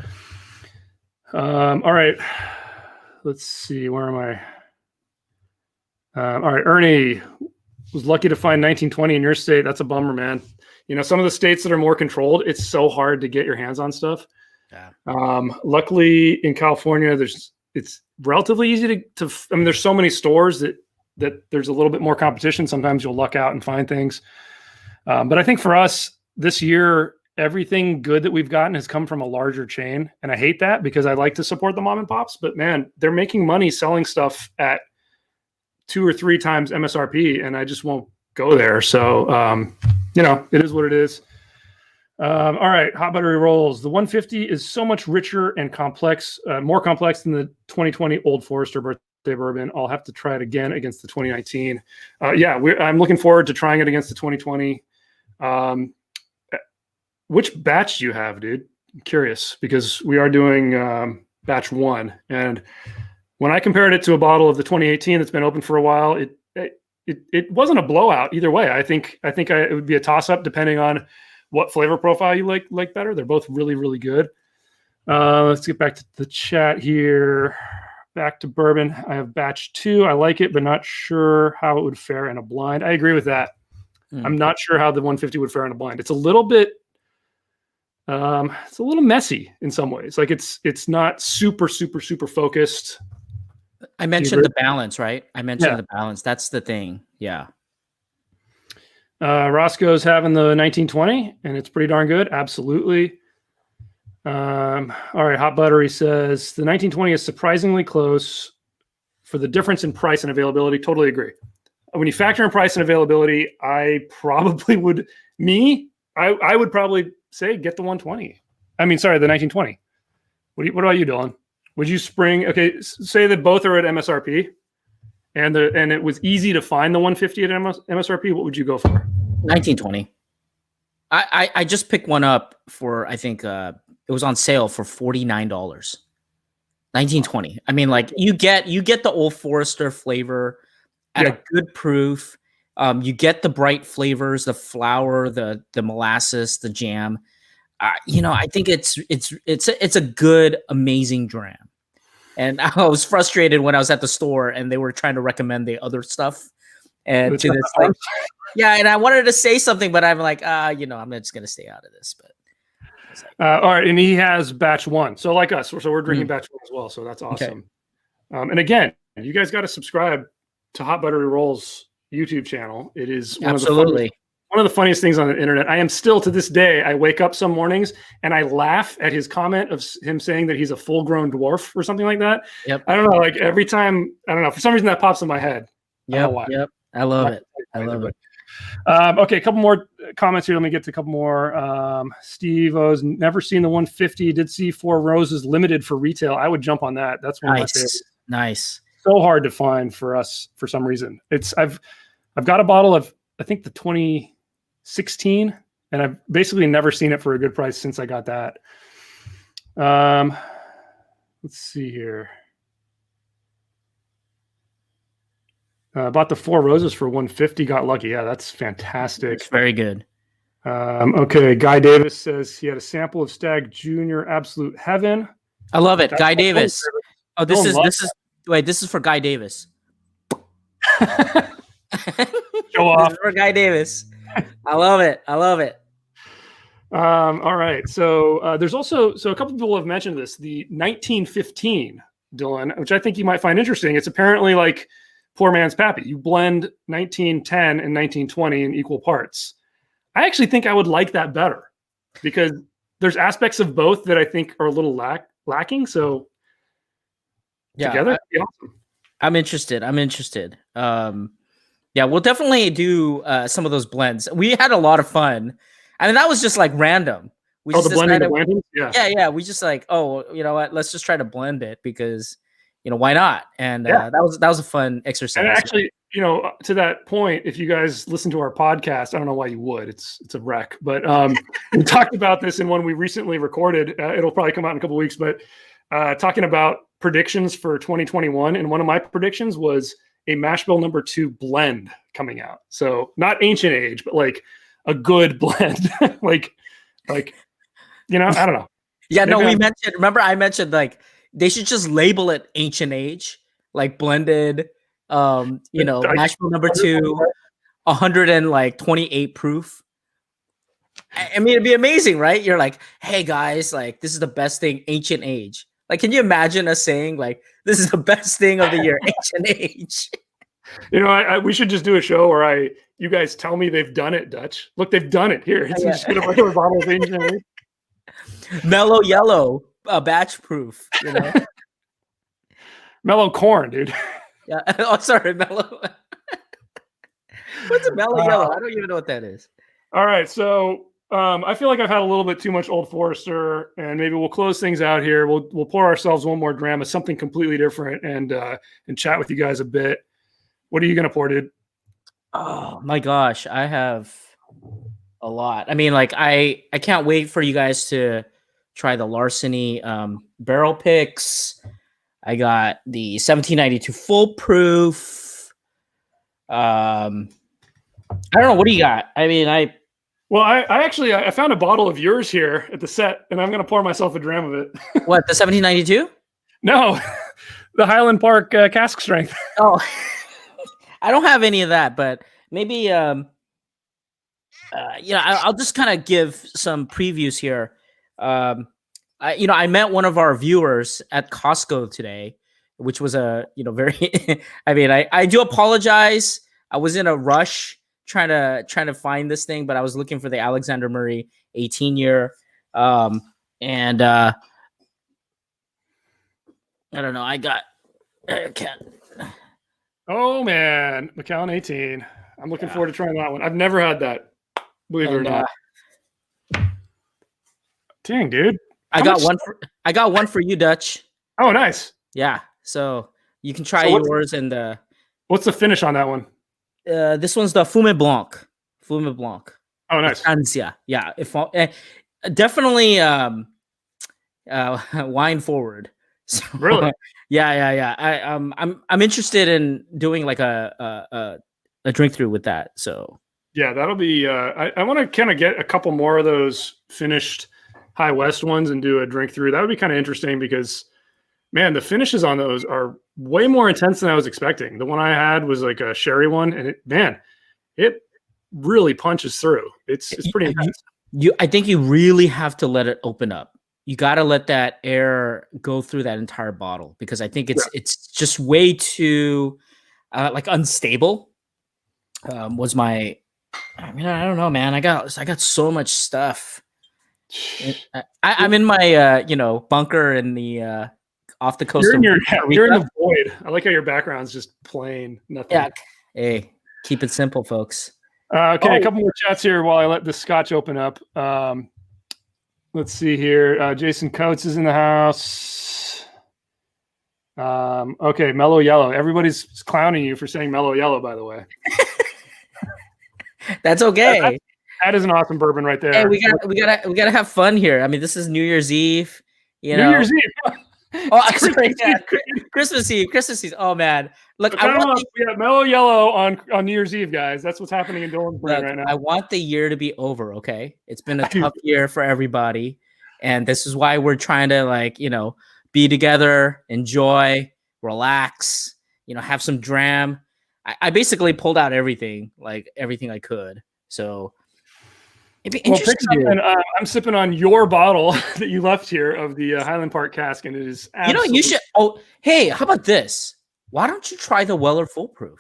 All right. Let's see. Where am I? All right. Ernie was lucky to find 1920 in your state. That's a bummer, man. Some of the states that are more controlled, it's so hard to get your hands on stuff. Yeah. Luckily in California, it's relatively easy to there's so many stores that there's a little bit more competition. Sometimes you'll luck out and find things. But I think for us this year, everything good that we've gotten has come from a larger chain. And I hate that because I like to support the mom and pops, but man, they're making money selling stuff at 2 or 3 times MSRP, and I just won't go there. So, it is what it is. All right. Hot buttery rolls. The 150 is so much richer and complex, more complex than the 2020 Old Forester birthday bourbon. I'll have to try it again against the 2019. I'm looking forward to trying it against the 2020. Which batch do you have, dude? I'm curious because we are doing batch 1. And when I compared it to a bottle of the 2018 that's been open for a while, it wasn't a blowout either way. I think it would be a toss-up depending on what flavor profile you like better. They're both really, really good. Let's get back to the chat here. Back to bourbon. I have batch 2. I like it, but not sure how it would fare in a blind. I agree with that. I'm not sure how the 150 would fare in a blind. It's a little bit it's a little messy in some ways. Like it's not super, super, super focused. I mentioned the balance, right? I mentioned the balance. That's the thing. Yeah. Roscoe's having the 1920 and it's pretty darn good. Absolutely. All right. Hot Buttery says the 1920 is surprisingly close for the difference in price and availability. Totally agree. When you factor in price and availability, I probably would, I would probably say get the 120. I mean, sorry, the 1920. What about you, Dillon? Would you say that both are at MSRP and it was easy to find the 150 at MSRP? What would you go for? 1920. I just picked one up for, I think it was on sale for $49. 1920. I mean, like you get the Old Forester flavor at a good proof. You get the bright flavors, the flour, the molasses, the jam. I think it's a good, amazing dram. And I was frustrated when I was at the store and they were trying to recommend the other stuff. And to this, and I wanted to say something, but I'm like, I'm just gonna stay out of this. But all right, and he has batch 1, so like us, so we're drinking batch 1 as well. So that's awesome. Okay. And again, you guys got to subscribe to Hot Buttery Rolls YouTube channel. It is one of the funniest things on the internet. I am still to this day, I wake up some mornings and I laugh at his comment of him saying that he's a full-grown dwarf or something like that. Yep. I don't know, like every time, I don't know, for some reason that pops in my head. Yep. I love it. Okay, a couple more comments here. Let me get to a couple more. Steve O's never seen the 150. Did see Four Roses limited for retail. I would jump on that. That's one of my favorites. Nice. So hard to find for us for some reason. I've got a bottle of, I think, the 2016, and I've basically never seen it for a good price since I got that. Let's see here. Bought the Four Roses for 150. Got lucky. Yeah, that's fantastic. It's very good. Okay, Guy Davis says he had a sample of Stag Junior Absolute Heaven. I love it, Guy Davis. Oh, this is for Guy Davis. Show off. This is for Guy Davis. I love it. All right. So there's also a couple people have mentioned this, the 1915 Dillon, which I think you might find interesting. It's apparently like poor man's Pappy. You blend 1910 and 1920 in equal parts. I actually think I would like that better because there's aspects of both that I think are a little lacking. So together, it'd be awesome. I'm interested. We'll definitely do some of those blends. We had a lot of fun. I mean, that was just like random. We the blending of blends? Yeah. We just like, you know what? Let's just try to blend it because, why not? And that was a fun exercise. And actually, to that point, if you guys listen to our podcast, I don't know why you would. It's a wreck. But we talked about this in one we recently recorded. It'll probably come out in a couple of weeks. But talking about predictions for 2021, and one of my predictions was a mash bill number 2 blend coming out. So not ancient age, but like a good blend. like, you know, I don't know. Yeah, no, we mentioned, remember I mentioned like they should just label it ancient age, like blended, you know, mash bill number 2, 128 proof. I mean, it'd be amazing, right? You're like, hey guys, like this is the best thing, ancient age. Like, can you imagine us saying like, this is the best thing of the year, ancient age? You know, we should just do a show where you guys tell me they've done it, Dutch. Look, they've done it. Here, it's just get a regular bottle of ancient age. Mellow yellow, batch proof, you know. Mellow corn, dude. Yeah. Oh, sorry, mellow. What's a mellow yellow? I don't even know what that is. All right, so I feel like I've had a little bit too much Old Forester, and maybe we'll close things out here. We'll pour ourselves one more dram of something completely different, and chat with you guys a bit. What are you gonna pour, dude? Oh my gosh, I have a lot. I mean, like I can't wait for you guys to try the Larceny barrel picks. I got the 1792 full proof. I don't know. What do you got? I mean, I actually found a bottle of yours here at the set, and I'm gonna pour myself a dram of it. What, the 1792? No, the Highland Park cask strength. Oh, I don't have any of that, but maybe yeah, I'll just kind of give some previews here. I met one of our viewers at Costco today, which was a very. I mean, I do apologize. I was in a rush trying to find this thing, but I was looking for the Alexander Murray 18-year, and I don't know. I can't. Oh man, Macallan 18. I'm looking forward to trying that one. I've never had that, believe it or not. Dang, dude. I got one for you, Dutch. Oh, nice. Yeah. So you can try yours and what's the finish on that one? This one's the Fume Blanc. Fume Blanc. Oh, nice. Francia. Yeah. Definitely wine forward. So, really? Yeah. I'm interested in doing like a drink through with that. So yeah, that'll be. I want to kind of get a couple more of those finished High West ones and do a drink through. That would be kind of interesting because, man, the finishes on those are way more intense than I was expecting. The one I had was like a sherry one, and it really punches through. It's pretty intense. I think you really have to let it open up. You got to let that air go through that entire bottle because I think it's just way too like unstable. Was my, I mean, I don't know, man. I got so much stuff. I'm in my bunker in the off the coast. You're in the void. I like how your background's just plain nothing. Yeah. Hey, keep it simple, folks. Okay, a couple more chats here while I let the scotch open up. Let's see here. Jason Coates is in the house. Okay, Mellow Yellow. Everybody's clowning you for saying Mellow Yellow, by the way. That's okay. That is an awesome bourbon right there. Hey, we gotta have fun here. I mean, this is New Year's Eve. New Year's Eve. Oh, I'm sorry. Yeah. Christmas Eve. Oh man, look, Mellow Yellow on New Year's Eve, guys. That's what's happening in Dillon's brain right now. I want the year to be over. Okay, it's been a tough year for everybody, and this is why we're trying to be together, enjoy, relax. Have some dram. I basically pulled out everything I could. So. I'm sipping on your bottle that you left here of the Highland Park cask, and it is absolutely... you should. Oh, hey, how about this? Why don't you try the Weller Full Proof?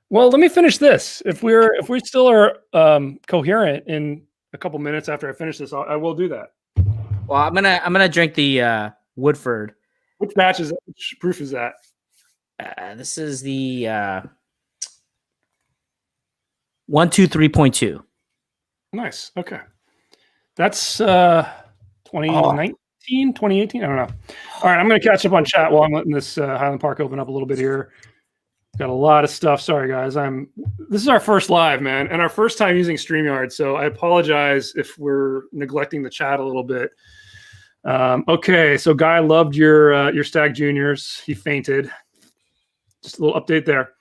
Well, let me finish this. If we still are coherent in a couple minutes after I finish this, I will do that. Well, I'm gonna drink the Woodford. Which batch is that? Which proof is that? This is the 123.2. Nice. Okay. That's 2019, 2018. I don't know. All right. I'm going to catch up on chat while I'm letting this Highland Park open up a little bit here. Got a lot of stuff. Sorry, guys. This is our first live, man, and our first time using StreamYard. So I apologize if we're neglecting the chat a little bit. Okay. So Guy loved your Stag Juniors. He fainted. just a little update there.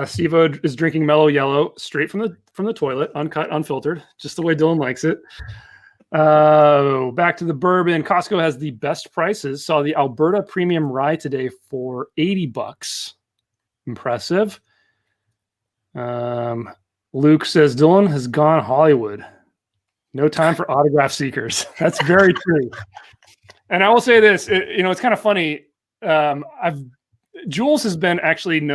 Steve-O is drinking Mellow Yellow straight from the toilet, uncut, unfiltered, just the way Dillon likes it. Back to the bourbon. Costco has the best prices. Saw the Alberta Premium Rye today for $80. Impressive. Luke says Dillon has gone Hollywood. No time for autograph seekers. That's very true. And I will say this, it's kind of funny. Jules has been actually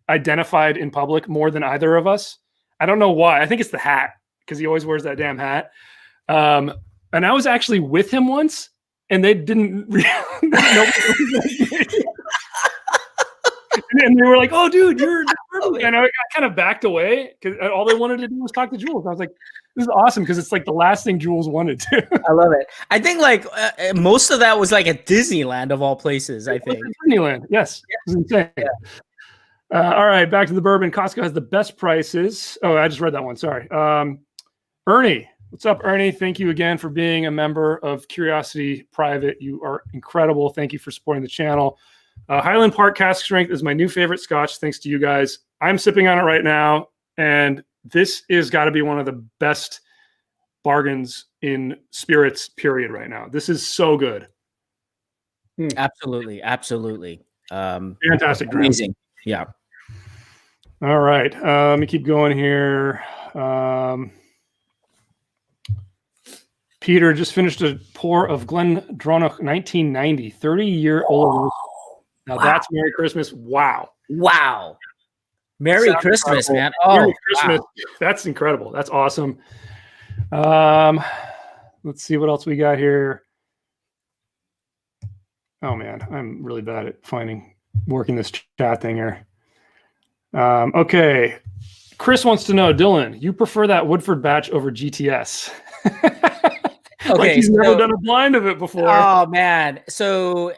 identified in public more than either of us. I don't know why. I think it's the hat, because he always wears that damn hat. And I was actually with him once, and they didn't. And they were like, "Oh, dude, you're." And I got kind of backed away because all they wanted to do was talk to Jules. I was like, "This is awesome," because it's like the last thing Jules wanted to. I love it. I think most of that was like at Disneyland of all places. I think Disneyland. Yes, it was insane. Yeah. All right, back to the bourbon. Costco has the best prices. Oh, I just read that one. Sorry. Ernie, what's up, Ernie? Thank you again for being a member of Curiosity Private. You are incredible. Thank you for supporting the channel. Highland Park Cask Strength is my new favorite scotch, thanks to you guys. I'm sipping on it right now, and this is got to be one of the best bargains in spirits, period, right now. This is so good. Absolutely. Fantastic. Amazing. Yeah. All right. Let me keep going here. Peter just finished a pour of Glendronach 1990, 30-year-old. Now that's Merry Christmas. Wow. Merry Christmas, man. Merry Christmas. Wow. That's incredible. That's awesome. Let's see what else we got here. Oh man, I'm really bad at working this chat thing here. Okay. Chris wants to know, Dillon, you prefer that Woodford batch over GTS? Okay, he's never done a blind of it before. Oh man. So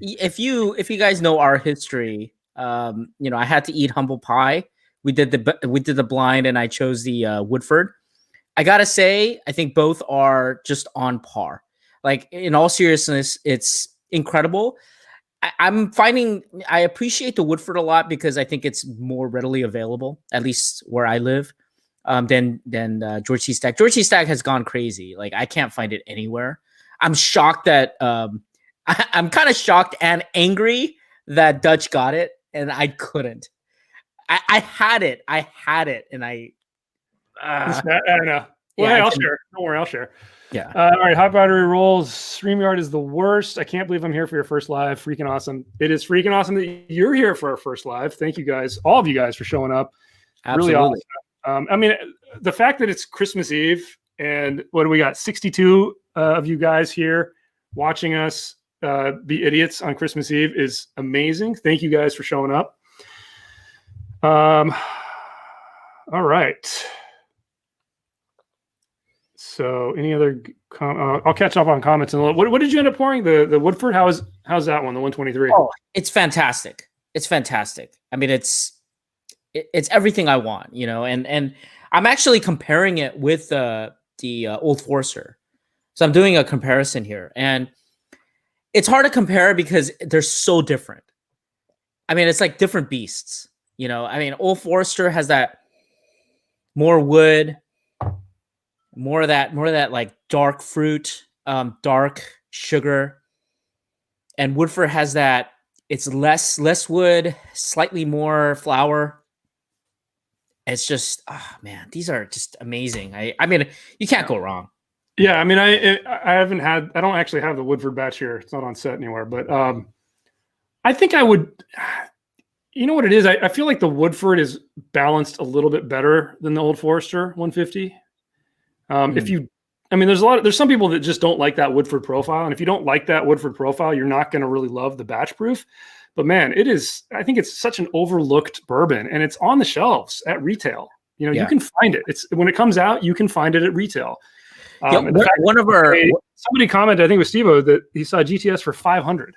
if you guys know our history, I had to eat humble pie. We did the blind, and I chose the Woodford. I gotta say, I think both are just on par. Like, in all seriousness, it's incredible. I appreciate the Woodford a lot because I think it's more readily available, at least where I live, than George C. Stack. George C. Stack has gone crazy. Like, I can't find it anywhere. I'm shocked that I'm kind of shocked and angry that Dutch got it and I couldn't. I had it, and I know. Well, hey, I'll share. Don't worry, I'll share. Yeah. All right. Hot battery rolls. StreamYard is the worst. I can't believe I'm here for your first live. Freaking awesome. It is freaking awesome that you're here for our first live. Thank you guys, all of you guys, for showing up. Absolutely. Really awesome. I mean, the fact that it's Christmas Eve and what do we got? 62 of you guys here watching us be idiots on Christmas Eve is amazing. Thank you guys for showing up. All right. So, any other? I'll catch up on comments in a little. What did you end up pouring? The Woodford. How's that one? The 123. Oh, it's fantastic. It's fantastic. I mean, it's everything I want, And I'm actually comparing it with the Old Forester. So I'm doing a comparison here, and it's hard to compare because they're so different. I mean, it's like different beasts. I mean, Old Forester has that more wood. More of that like dark fruit, dark sugar, and Woodford has that. It's less wood, slightly more flour. It's just, man, these are just amazing. I mean, you can't go wrong. Yeah, I mean, I don't actually have the Woodford batch here. It's not on set anywhere, but I think I would. You know what it is? I feel like the Woodford is balanced a little bit better than the Old Forester 150. There's some people that just don't like that Woodford profile. And if you don't like that Woodford profile, you're not going to really love the batch proof. But man, I think it's such an overlooked bourbon, and it's on the shelves at retail. You can find it. When it comes out, you can find it at retail. Somebody commented, I think it was Steve-O, that he saw GTS for $500.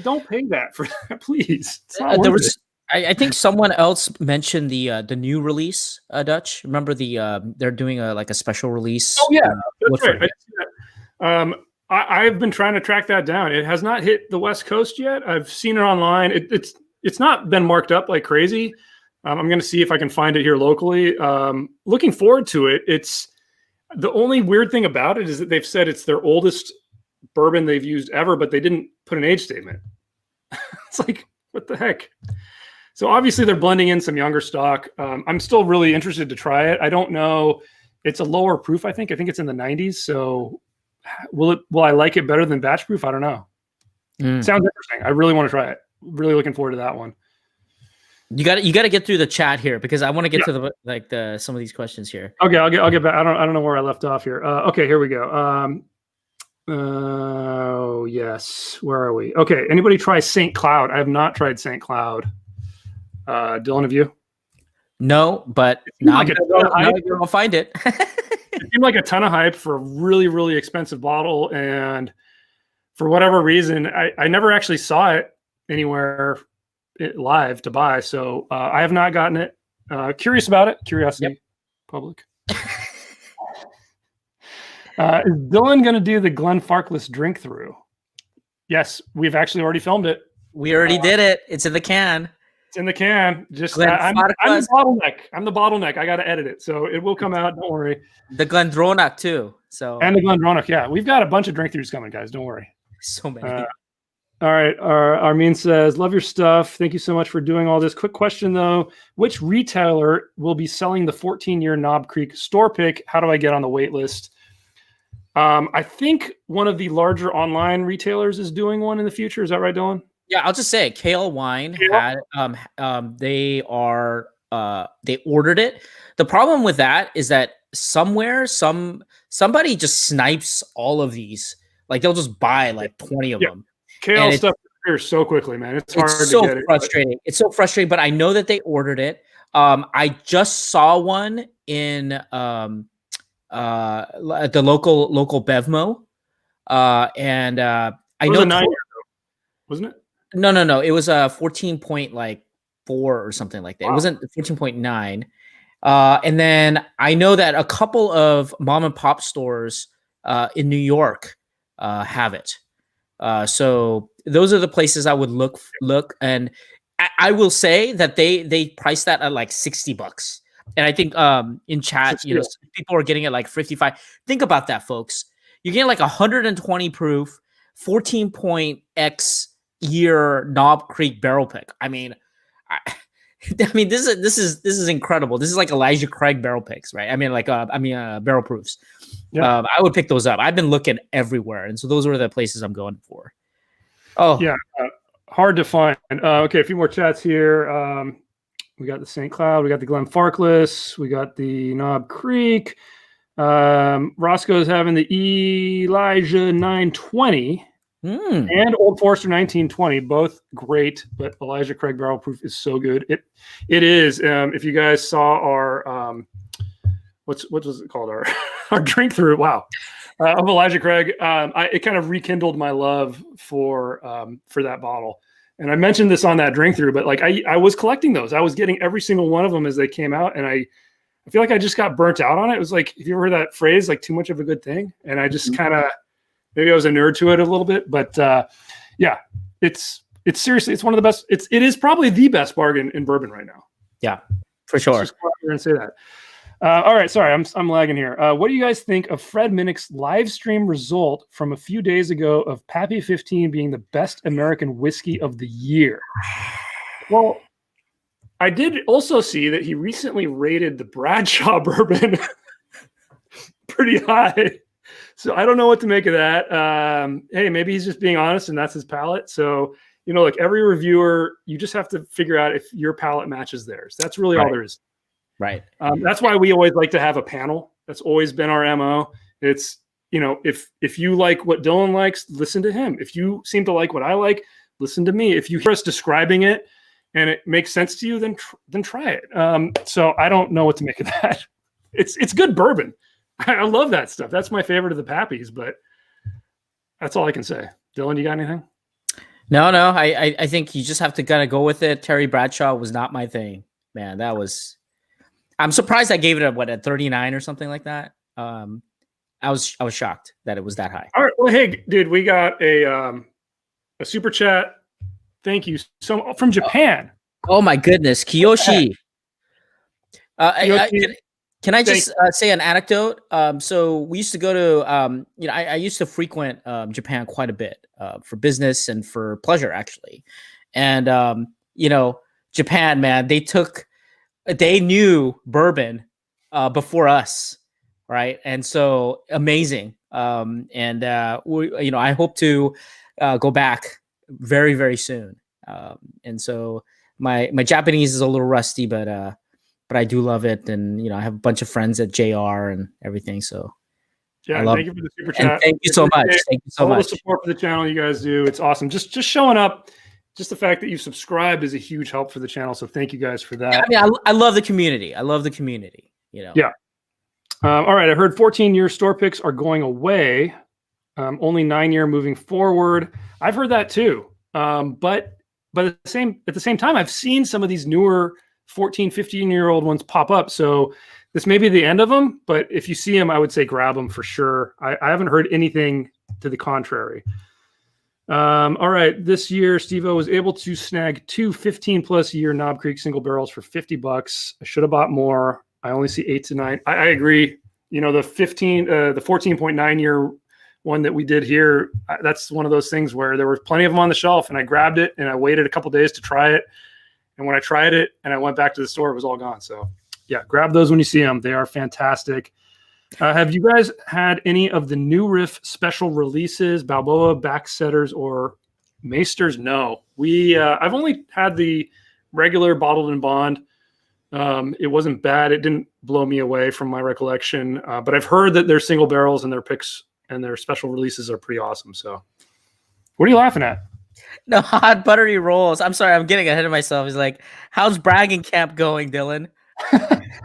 Don't pay that for that, please. It's not worth it. I think someone else mentioned the new release, Dutch. Remember they're doing a special release. Oh yeah, that's right. I've been trying to track that down. It has not hit the West Coast yet. I've seen it online. It's not been marked up like crazy. I'm going to see if I can find it here locally. Looking forward to it. It's the only weird thing about it is that they've said it's their oldest bourbon they've used ever, but they didn't put an age statement. It's like, what the heck? So obviously they're blending in some younger stock. I'm still really interested to try it. I don't know. It's a lower proof. I think it's in the 90s. So will I like it better than batch proof? I don't know. Sounds interesting. I really want to try it. Really looking forward to that one. You got to get through the chat here because I want to get to some of these questions here. Okay, I'll get back. I don't know where I left off here. Okay, here we go. Oh yes, where are we? Okay, anybody try St. Cloud? I have not tried St. Cloud. Dillon, have you? No, but now I'll find it. It seemed like a ton of hype for a really, really expensive bottle, and for whatever reason, I never actually saw it anywhere live to buy. So I have not gotten it. Curious about it. Curiosity, public. Is Dillon going to do the Glenn Farkless drink through? Yes, we've actually already filmed it. We already did it. It's in the can. It's in the can. Just I'm the bottleneck. I'm the bottleneck. I got to edit it, so it will come out. Don't worry. The Glendronach too. So and the Glendronach. Yeah, we've got a bunch of drink throughs coming, guys. Don't worry. So many. All right. Armin says, love your stuff. Thank you so much for doing all this. Quick question though: which retailer will be selling the 14-year Knob Creek store pick? How do I get on the wait list? I think one of the larger online retailers is doing one in the future. Is that right, Dillon? Yeah, I'll just say Kale Wine had they ordered it. The problem with that is that somebody just snipes all of these. Like they'll just buy like 20 of them. Kale stuff appears so quickly, man. It's hard so to get frustrating. It's so frustrating, but I know that they ordered it. I just saw one in at the local Bevmo, and I know 9 years ago, wasn't it? No. It was a 14.4 or something like that. Wow. It wasn't 14.9. And then I know that a couple of mom and pop stores in New York have it. So those are the places I would look. And I will say that they price that at like $60. And I think in chat, people are getting it like 55. Think about that, folks. You're getting like 120 proof, 14.x year Knob Creek barrel pick. I mean, this is incredible. This is like Elijah Craig barrel picks, right? I mean, barrel proofs. Yeah. I would pick those up. I've been looking everywhere, and so those are the places I'm going for. Oh yeah, hard to find. Okay, a few more chats here. We got the St. Cloud, we got the Glen Farkless, we got the Knob Creek. Roscoe's having the Elijah 920 and Old Forester 1920, both great, but Elijah Craig Barrel Proof is so good. It is. If you guys saw our what was it called? Our drink through. Wow. Of Elijah Craig, it kind of rekindled my love for that bottle. And I mentioned this on that drink through, but like I was collecting those. I was getting every single one of them as they came out, and I feel like I just got burnt out on it. It was like, if you ever heard that phrase, like too much of a good thing, and I just kind of maybe I was a nerd to it a little bit, but yeah, it's seriously, it's one of the best. It is probably the best bargain in bourbon right now. Yeah, for sure. Let's just go out here and say that. All right, sorry, I'm lagging here. What do you guys think of Fred Minnick's live stream result from a few days ago of Pappy 15 being the best American whiskey of the year? Well, I did also see that he recently rated the Bradshaw bourbon pretty high. So I don't know what to make of that. Hey, maybe he's just being honest and that's his palate. So, like every reviewer, you just have to figure out if your palate matches theirs. That's really all there is. Right. That's why we always like to have a panel. That's always been our MO. It's, if you like what Dillon likes, listen to him. If you seem to like what I like, listen to me. If you hear us describing it and it makes sense to you, then try it. So I don't know what to make of that. It's good bourbon. I love that stuff. That's my favorite of the Pappies, but that's all I can say. Dillon, you got anything? No. I think you just have to kind of go with it. Terry Bradshaw was not my thing, man. I'm surprised I gave it a 39 or something like that. I was shocked that it was that high. All right. Well, hey, dude, we got a super chat. Thank you so from Japan. Oh my goodness, Kiyoshi. Can I just say an anecdote? So we used to go to, I used to frequent Japan quite a bit for business and for pleasure, actually. And, Japan, man, they knew bourbon before us, right? And so amazing. I hope to go back very, very soon. And so my Japanese is a little rusty, but I do love it. And, I have a bunch of friends at JR and everything. So yeah, thank you for the super chat. Thank you so much. Thank you so much. All the support for the channel you guys do. It's awesome. Just showing up, just the fact that you've subscribed is a huge help for the channel. So thank you guys for that. Yeah, I love the community. I love the community, Yeah. All right. I heard 14-year store picks are going away. Only 9-year moving forward. I've heard that too. But at the same time, I've seen some of these newer 14, 15-year-old ones pop up. So this may be the end of them, but if you see them, I would say grab them for sure. I haven't heard anything to the contrary. All right. This year, Steve-O was able to snag 2 15+ year Knob Creek single barrels for $50. I should have bought more. I only see 8 to 9. I agree. The 14.9 year one that we did here, that's one of those things where there were plenty of them on the shelf, and I grabbed it and I waited a couple days to try it. And when I tried it and I went back to the store, it was all gone. So yeah, grab those when you see them. They are fantastic. Have you guys had any of the New Riff special releases, Balboa, Backsetters, or Maesters? No, I've only had the regular bottled and bond. It wasn't bad. It didn't blow me away from my recollection, but I've heard that their single barrels and their picks and their special releases are pretty awesome. So what are you laughing at? No, hot buttery rolls. I'm sorry, I'm getting ahead of myself. He's like, how's bragging camp going, Dillon?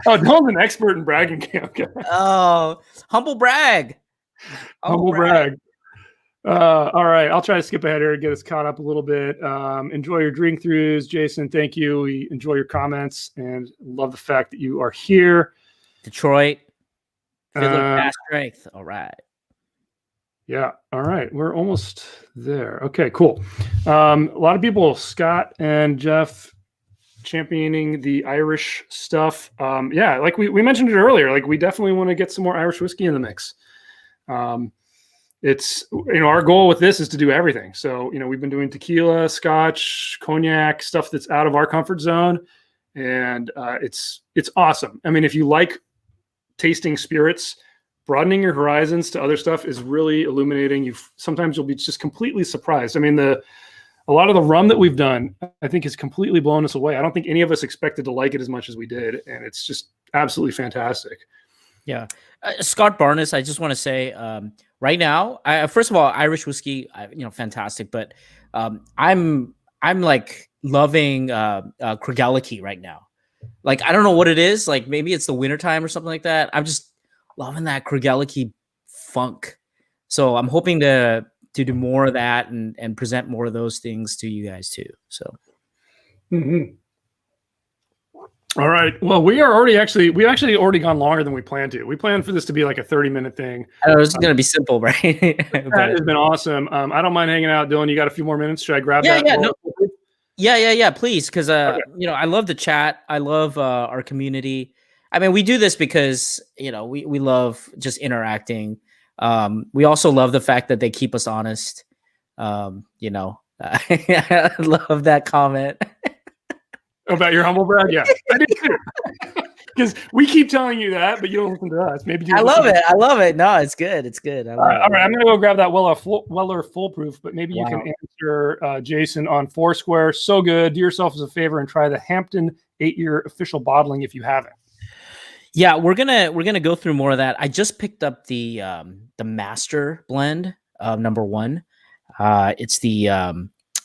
Oh, Dylan's an expert in bragging camp. Oh, humble brag. Humble brag. All right, I'll try to skip ahead here and get us caught up a little bit. Enjoy your drink throughs, Jason. Thank you. We enjoy your comments and love the fact that you are here. Detroit, feel the past strength. All right. Yeah. All right. We're almost there. Okay, cool. A lot of people, Scott and Jeff, championing the Irish stuff. Yeah, like we mentioned it earlier, like we definitely want to get some more Irish whiskey in the mix. It's, our goal with this is to do everything. So, we've been doing tequila, scotch, cognac, stuff that's out of our comfort zone. And it's awesome. I mean, if you like tasting spirits, broadening your horizons to other stuff is really illuminating. Sometimes you'll be just completely surprised. I mean, a lot of the rum that we've done, I think, has completely blown us away. I don't think any of us expected to like it as much as we did, and it's just absolutely fantastic. Yeah, Scott Barnes, I just want to say, right now, first of all, Irish whiskey, fantastic. But I'm like loving Craigellachie right now. Like, I don't know what it is. Like, maybe it's the wintertime or something like that. I'm just loving that Craigellachie funk. So I'm hoping to do more of that and present more of those things to you guys too. So. Mm-hmm. All right. Well, we've actually already gone longer than we planned to. We planned for this to be like a 30-minute thing. It was going to be simple, right? That has been awesome. I don't mind hanging out. Dylan, you got a few more minutes? Should I grab that? Yeah, please. Because, I love the chat. I love our community. I mean, we do this because, we love just interacting. We also love the fact that they keep us honest. I love that comment. About your humble brag? Yeah, I do too. Because we keep telling you that, but you don't listen to us. Maybe you I love it. No, it's good. It's good. All right, I'm going to go grab that Weller Foolproof, but maybe you can answer Jason on Foursquare. So good. Do yourself as a favor and try the Hampton 8-year official bottling if you haven't. Yeah, we're gonna go through more of that. I just picked up the master blend number 1.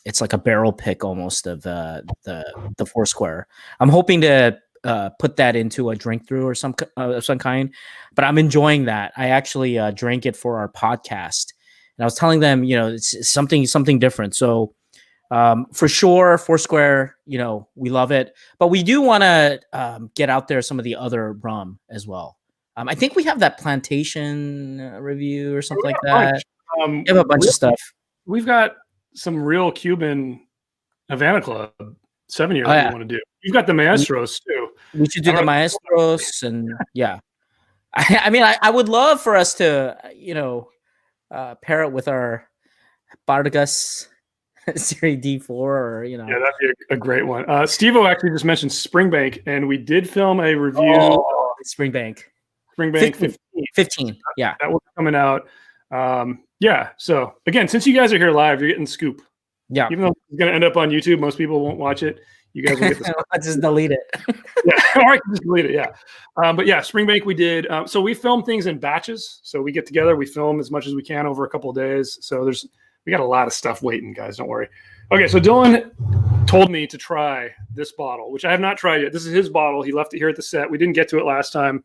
It's like a barrel pick almost of the Foursquare. I'm hoping to put that into a drink through or some kind, but I'm enjoying that. I actually drank it for our podcast, and I was telling them, it's something different. So for sure, Foursquare, we love it, but we do want to get out there some of the other rum as well. I think we have that plantation review or something like that. We have a bunch of stuff. We've got some real Cuban Havana Club 7 years that we want to do. You've got the Maestros too. We should do the Maestros, and yeah. I mean, I would love for us to, pair it with our Vargas Series D4, or Yeah, that'd be a great one. Steve-O actually just mentioned Springbank, and we did film a review. Springbank 15. Yeah, that will be coming out. Yeah. So again, since you guys are here live, you're getting the scoop. Yeah. Even though it's going to end up on YouTube, most people won't watch it. You guys will get the scoop. I'll just delete it. Yeah, or I can just delete it. Yeah. But yeah, Springbank we did. So we film things in batches. So we get together, we film as much as we can over a couple of days. So we got a lot of stuff waiting, guys. Don't worry. Okay, so Dillon told me to try this bottle, which I have not tried yet. This is his bottle. He left it here at the set. We didn't get to it last time.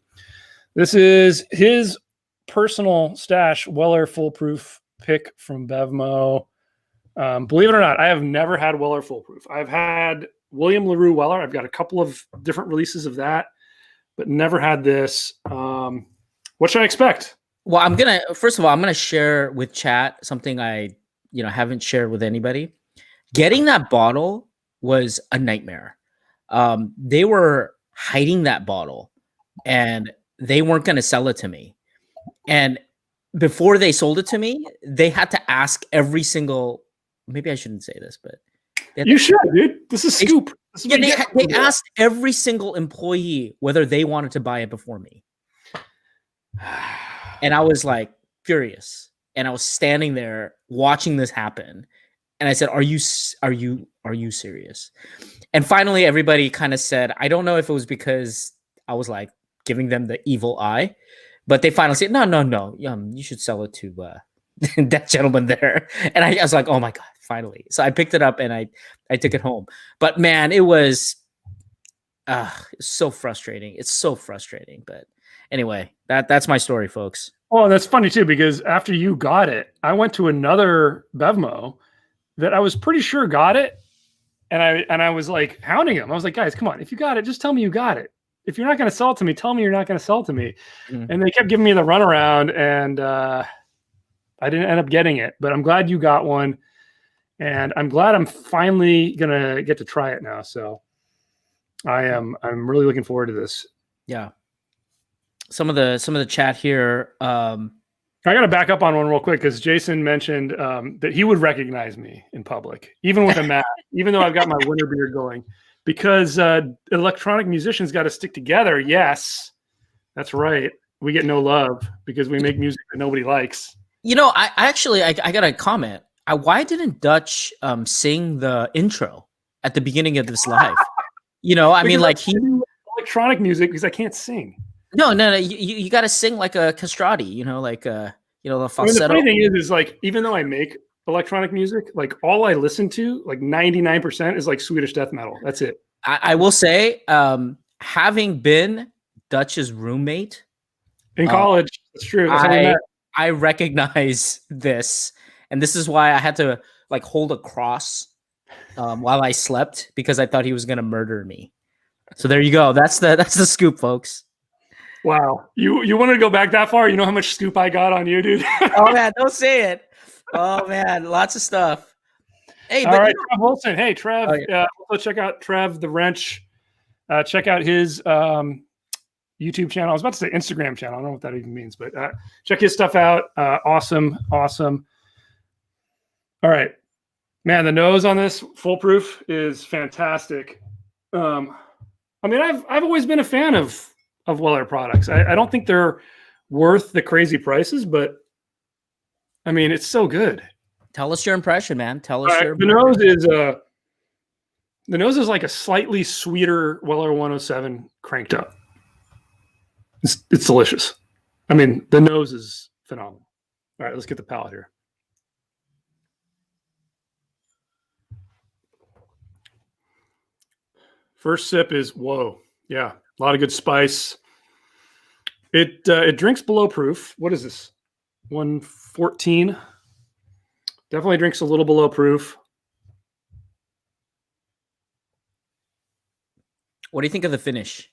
This is his personal stash Weller Foolproof pick from Bevmo. Believe it or not, I have never had Weller Foolproof. I've had William LaRue Weller. I've got a couple of different releases of that, but never had this. What should I expect? Well, first of all, I'm gonna share with chat something I haven't shared with anybody. Getting that bottle was a nightmare. They were hiding that bottle, and they weren't going to sell it to me. And before they sold it to me, they had to ask every single. Maybe I shouldn't say this, but you should, dude. This is scoop. They asked every single employee whether they wanted to buy it before me, and I was like furious. And I was standing there watching this happen, and I said, "Are you serious?" And finally, everybody kind of said, "I don't know if it was because I was like giving them the evil eye, but they finally said, no, you should sell it to that gentleman there." And I was like, "Oh my god, finally!" So I picked it up and I took it home. But man, it was so frustrating. It's so frustrating. But anyway, that's my story, folks. Oh, that's funny too, because after you got it, I went to another Bevmo that I was pretty sure got it. And I was like hounding him. I was like, guys, come on. If you got it, just tell me you got it. If you're not going to sell it to me, tell me you're not going to sell it to me. Mm-hmm. And they kept giving me the runaround, and I didn't end up getting it. But I'm glad you got one. And I'm glad I'm finally going to get to try it now. So I'm really looking forward to this. Yeah. Some of the chat here. I got to back up on one real quick, because Jason mentioned that he would recognize me in public, even with a mask, even though I've got my winter beard going, because electronic musicians got to stick together. Yes, that's right. We get no love because we make music that nobody likes. I got a comment. Why didn't Dutch sing the intro at the beginning of this live? I mean, like electronic music, because I can't sing. No. You got to sing like a castrati, like the falsetto. I mean, the funny thing is like, even though I make electronic music, like all I listen to, like 99% is like Swedish death metal. That's it. I will say, having been Dutch's roommate in college, that's true. I recognize this, and this is why I had to like hold a cross while I slept, because I thought he was going to murder me. So there you go. That's the scoop, folks. Wow. You want to go back that far? You know how much scoop I got on you, dude? Oh, man, don't say it. Oh, man, lots of stuff. Hey, all right, Trev Wilson. Hey, Trev. Also check out Trev the Wrench. Check out his YouTube channel. I was about to say Instagram channel. I don't know what that even means, but check his stuff out. Awesome. All right. Man, the nose on this Foolproof is fantastic. I mean, I've always been a fan of Weller products. I don't think they're worth the crazy prices, but I mean, it's so good. Tell us your impression, man. Tell us your the nose is like a slightly sweeter Weller 107 cranked up. It's delicious. I mean, the nose is phenomenal. All right, let's get the palate here. First sip is whoa. Yeah, a lot of good spice. It drinks below proof. What is this? 114. Definitely drinks a little below proof. What do you think of the finish?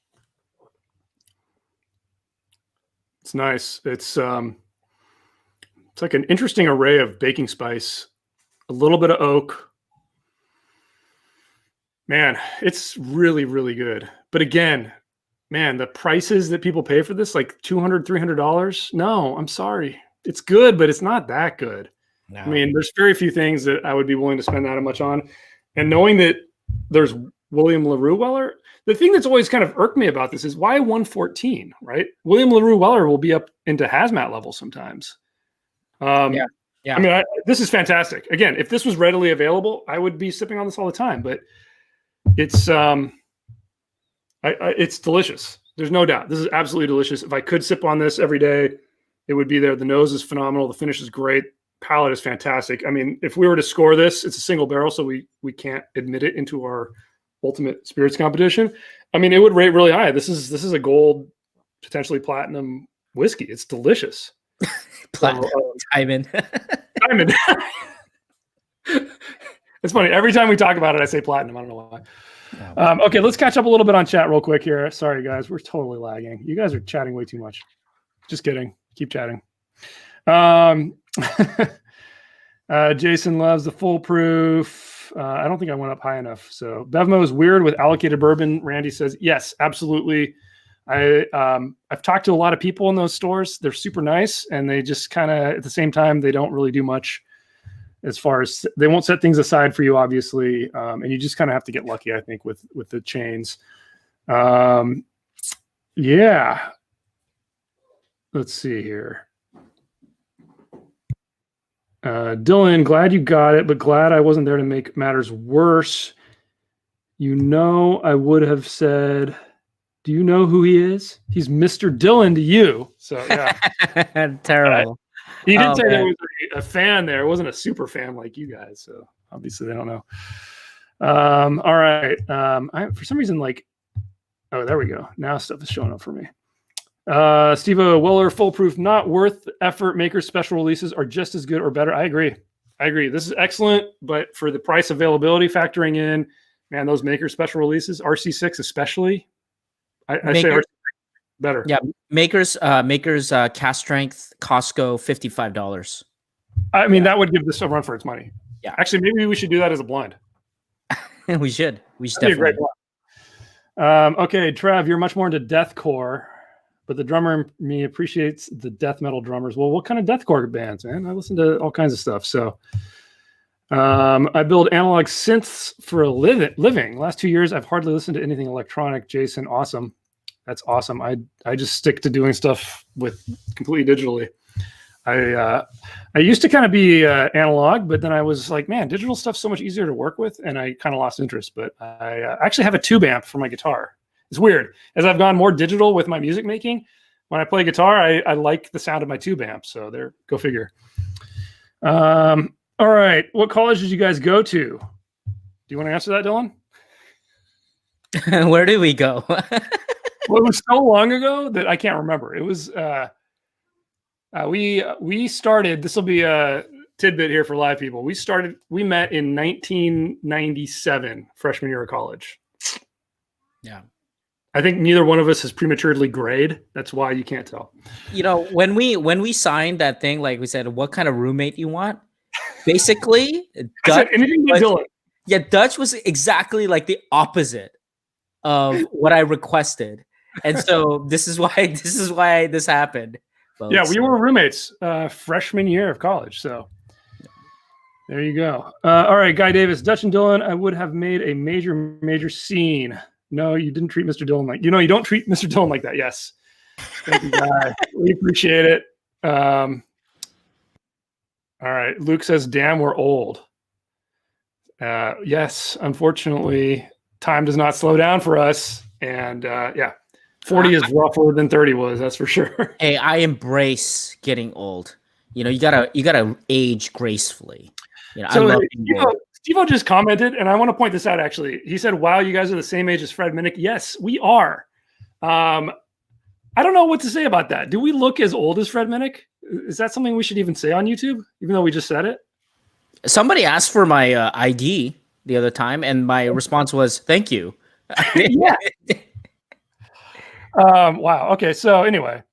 It's nice. It's like an interesting array of baking spice, a little bit of oak. Man, it's really, really good. But again, man, the prices that people pay for this, like $200, $300. No, I'm sorry. It's good, but it's not that good. No. I mean, there's very few things that I would be willing to spend that much on. And knowing that there's William LaRue Weller, the thing that's always kind of irked me about this is why 114, right? William LaRue Weller will be up into hazmat levels sometimes. Yeah. I mean, this is fantastic. Again, if this was readily available, I would be sipping on this all the time. But it's it's delicious. There's no doubt. This is absolutely delicious. If I could sip on this every day, it would be there. The nose is phenomenal. The finish is great. Palate is fantastic. I mean, if we were to score this, it's a single barrel, so we can't admit it into our ultimate spirits competition. I mean, it would rate really high. This is a gold, potentially platinum whiskey. It's delicious. Platinum. Diamond. Diamond. It's funny. Every time we talk about it, I say platinum. I don't know why. Okay, let's catch up a little bit on chat real quick here. Sorry, guys. We're totally lagging. You guys are chatting way too much. Just kidding. Keep chatting. Jason loves the foolproof. I don't think I went up high enough. So Bevmo is weird with allocated bourbon. Randy says, yes, absolutely. I've talked to a lot of people in those stores. They're super nice. And they just kind of, at the same time, they don't really do much as far as they won't set things aside for you, obviously. And you just kind of have to get lucky, I think, with the chains. Yeah. Let's see here. Dillon, glad you got it, but glad I wasn't there to make matters worse. You know, I would have said, do you know who he is? He's Mr. Dillon to you. So, yeah. Terrible. He did say there was a fan there. It wasn't a super fan like you guys. So, obviously, they don't know. All right. For some reason, oh, there we go. Now stuff is showing up for me. Steve-O, Weller, foolproof, not worth the effort. Makers special releases are just as good or better. I agree. This is excellent, but for the price availability factoring in, man, those Makers special releases, RC6 especially, I say RC6 better. Yeah, Makers cast strength, Costco, $55. I mean, that would give this a run for its money. Yeah, actually, maybe we should do that as a blind. we should. That'd be a great blind. Okay, Trev, you're much more into deathcore. But the drummer in me appreciates the death metal drummers. Well, what kind of deathcore bands, man? I listen to all kinds of stuff. So I build analog synths for a living. Last 2 years, I've hardly listened to anything electronic. Jason, awesome. That's awesome. I just stick to doing stuff with completely digitally. I used to kind of be analog, but then I was like, man, digital stuff's so much easier to work with. And I kind of lost interest. But I actually have a tube amp for my guitar. It's weird. As I've gone more digital with my music making, when I play guitar, I like the sound of my tube amp. So there, go figure. All right. What college did you guys go to? Do you want to answer that, Dillon? Where did we go? Well, it was so long ago that I can't remember. It was we started. This will be a tidbit here for live people. We met in 1997, freshman year of college. Yeah. I think neither one of us has prematurely grayed. That's why you can't tell. You know, when we signed that thing, like we said, what kind of roommate you want? Basically, Dutch anything but Dillon. Yeah, Dutch was exactly like the opposite of what I requested, and so this is why this happened. Folks. Yeah, we were roommates freshman year of college. So there you go. All right, Guy Davis, Dutch and Dillon. I would have made a major scene. No, you didn't treat Mr. Dillon like, you don't treat Mr. Dillon like that. Yes. Thank you, Guy. We appreciate it. All right. Luke says, damn, we're old. Yes, unfortunately, time does not slow down for us. And 40 is rougher than 30 was. That's for sure. Hey, I embrace getting old. You gotta age gracefully. I love being old. Steve-O just commented, and I want to point this out, actually. He said, wow, you guys are the same age as Fred Minnick. Yes, we are. I don't know what to say about that. Do we look as old as Fred Minnick? Is that something we should even say on YouTube, even though we just said it? Somebody asked for my ID the other time, and my response was, thank you. Yeah. Wow. Okay, so anyway.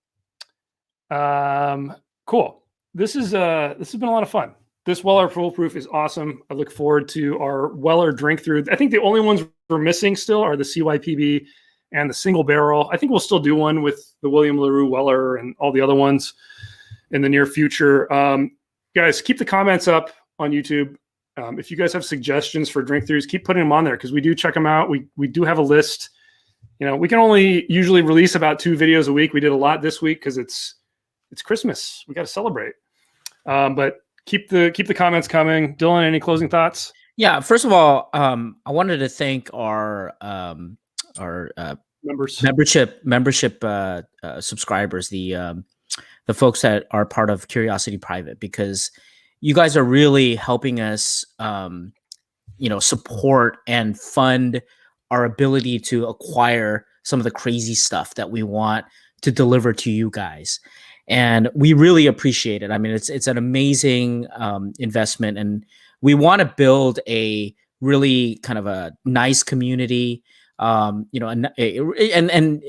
Cool. This has been a lot of fun. This Weller Foolproof is awesome. I look forward to our Weller drink through. I think the only ones we're missing still are the CYPB and the single barrel. I think we'll still do one with the William LaRue Weller and all the other ones in the near future. Guys, keep the comments up on YouTube. If you guys have suggestions for drink throughs, keep putting them on there because we do check them out. We do have a list. We can only usually release about 2 videos a week. We did a lot this week because it's Christmas. We got to celebrate. But keep the comments coming. Dillon, any closing thoughts? Yeah. First of all, I wanted to thank our membership subscribers, the folks that are part of Curiosity Private, because you guys are really helping us, support and fund our ability to acquire some of the crazy stuff that we want to deliver to you guys. And we really appreciate it. I mean, it's an amazing investment, and we want to build a really kind of a nice community, and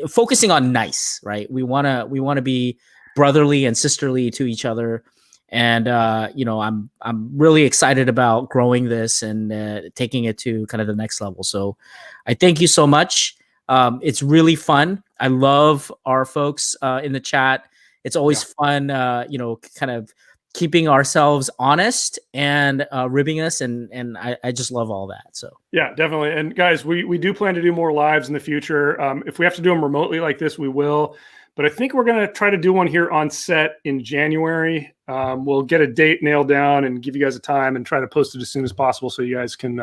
focusing on nice, right? We want to be brotherly and sisterly to each other. And, I'm really excited about growing this and taking it to kind of the next level. So I thank you so much. It's really fun. I love our folks in the chat. It's always fun, kind of keeping ourselves honest and ribbing us. And I just love all that. So, yeah, definitely. And guys, we do plan to do more lives in the future. If we have to do them remotely like this, we will. But I think we're going to try to do one here on set in January. We'll get a date nailed down and give you guys a time and try to post it as soon as possible so you guys can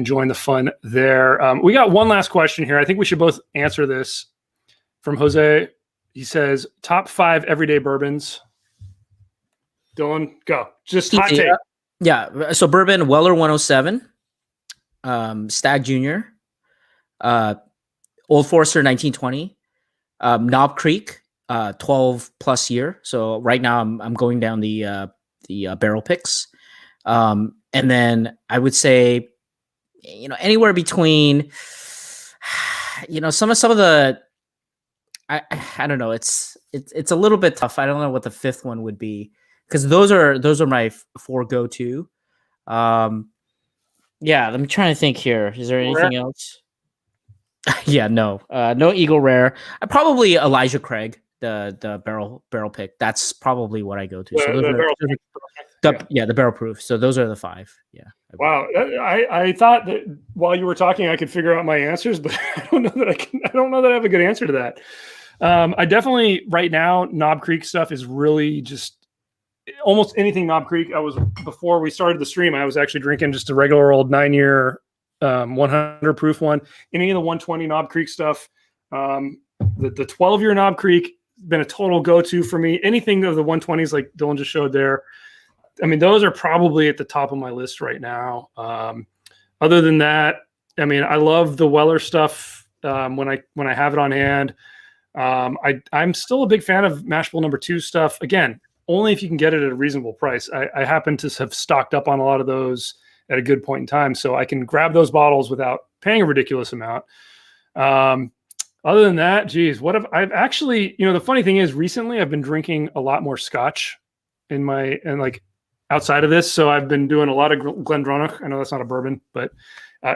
join the fun there. We got one last question here. I think we should both answer this from Jose. He says, top 5 everyday bourbons. Dillon, go. Just hot take. Yeah. So bourbon, Weller 107, Stag Junior, Old Forester 1920, Knob Creek, 12 plus year. So right now I'm going down the barrel picks. And then I would say, anywhere between, some of the, I don't know. It's a little bit tough. I don't know what the 5th one would be, because those are my 4 go-to. Yeah, I'm trying to think here. Is there anything else? Yeah, no Eagle Rare. Probably Elijah Craig, the barrel pick. That's probably what I go to. The barrel proof. So those are the 5. Yeah. Wow. I thought that while you were talking, I could figure out my answers, but I don't know that I can. I don't know that I have a good answer to that. I definitely right now Knob Creek stuff is really just almost anything Knob Creek. Before we started the stream, I was actually drinking just a regular old 9-year 100 proof one. Any of the 120 Knob Creek stuff, the 12-year Knob Creek been a total go-to for me. Anything of the 120s like Dillon just showed there, I mean, those are probably at the top of my list right now. Other than that, I mean, I love the Weller stuff when I have it on hand. I'm still a big fan of Mash Bill number 2 stuff. Again, only if you can get it at a reasonable price. I happen to have stocked up on a lot of those at a good point in time, so I can grab those bottles without paying a ridiculous amount. Other than that, geez, I've actually, the funny thing is recently I've been drinking a lot more Scotch outside of this. So I've been doing a lot of Glendronach. I know that's not a bourbon, but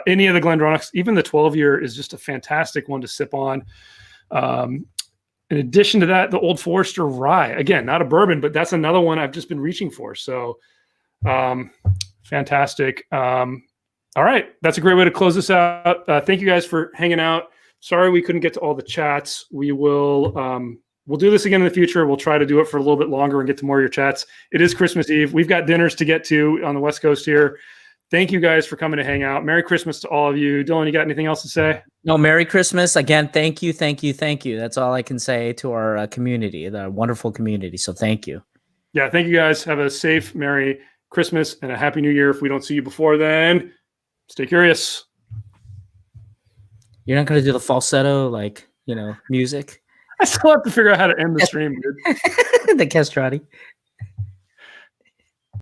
any of the Glendronachs, even the 12-year is just a fantastic one to sip on. In addition to that, the Old Forester Rye, again, not a bourbon, but that's another one I've just been reaching for. So fantastic. All right. That's a great way to close this out. Thank you guys for hanging out. Sorry we couldn't get to all the chats. We will we'll do this again in the future. We'll try to do it for a little bit longer and get to more of your chats. It is Christmas Eve. We've got dinners to get to on the West Coast here. Thank you guys for coming to hang out. Merry Christmas to all of you. Dillon, you got anything else to say? No, Merry Christmas. Again, thank you. That's all I can say to our community, the wonderful community. So thank you. Yeah, thank you guys. Have a safe, Merry Christmas and a Happy New Year. If we don't see you before then, stay curious. You're not going to do the falsetto, music? I still have to figure out how to end the stream, dude. The castrati.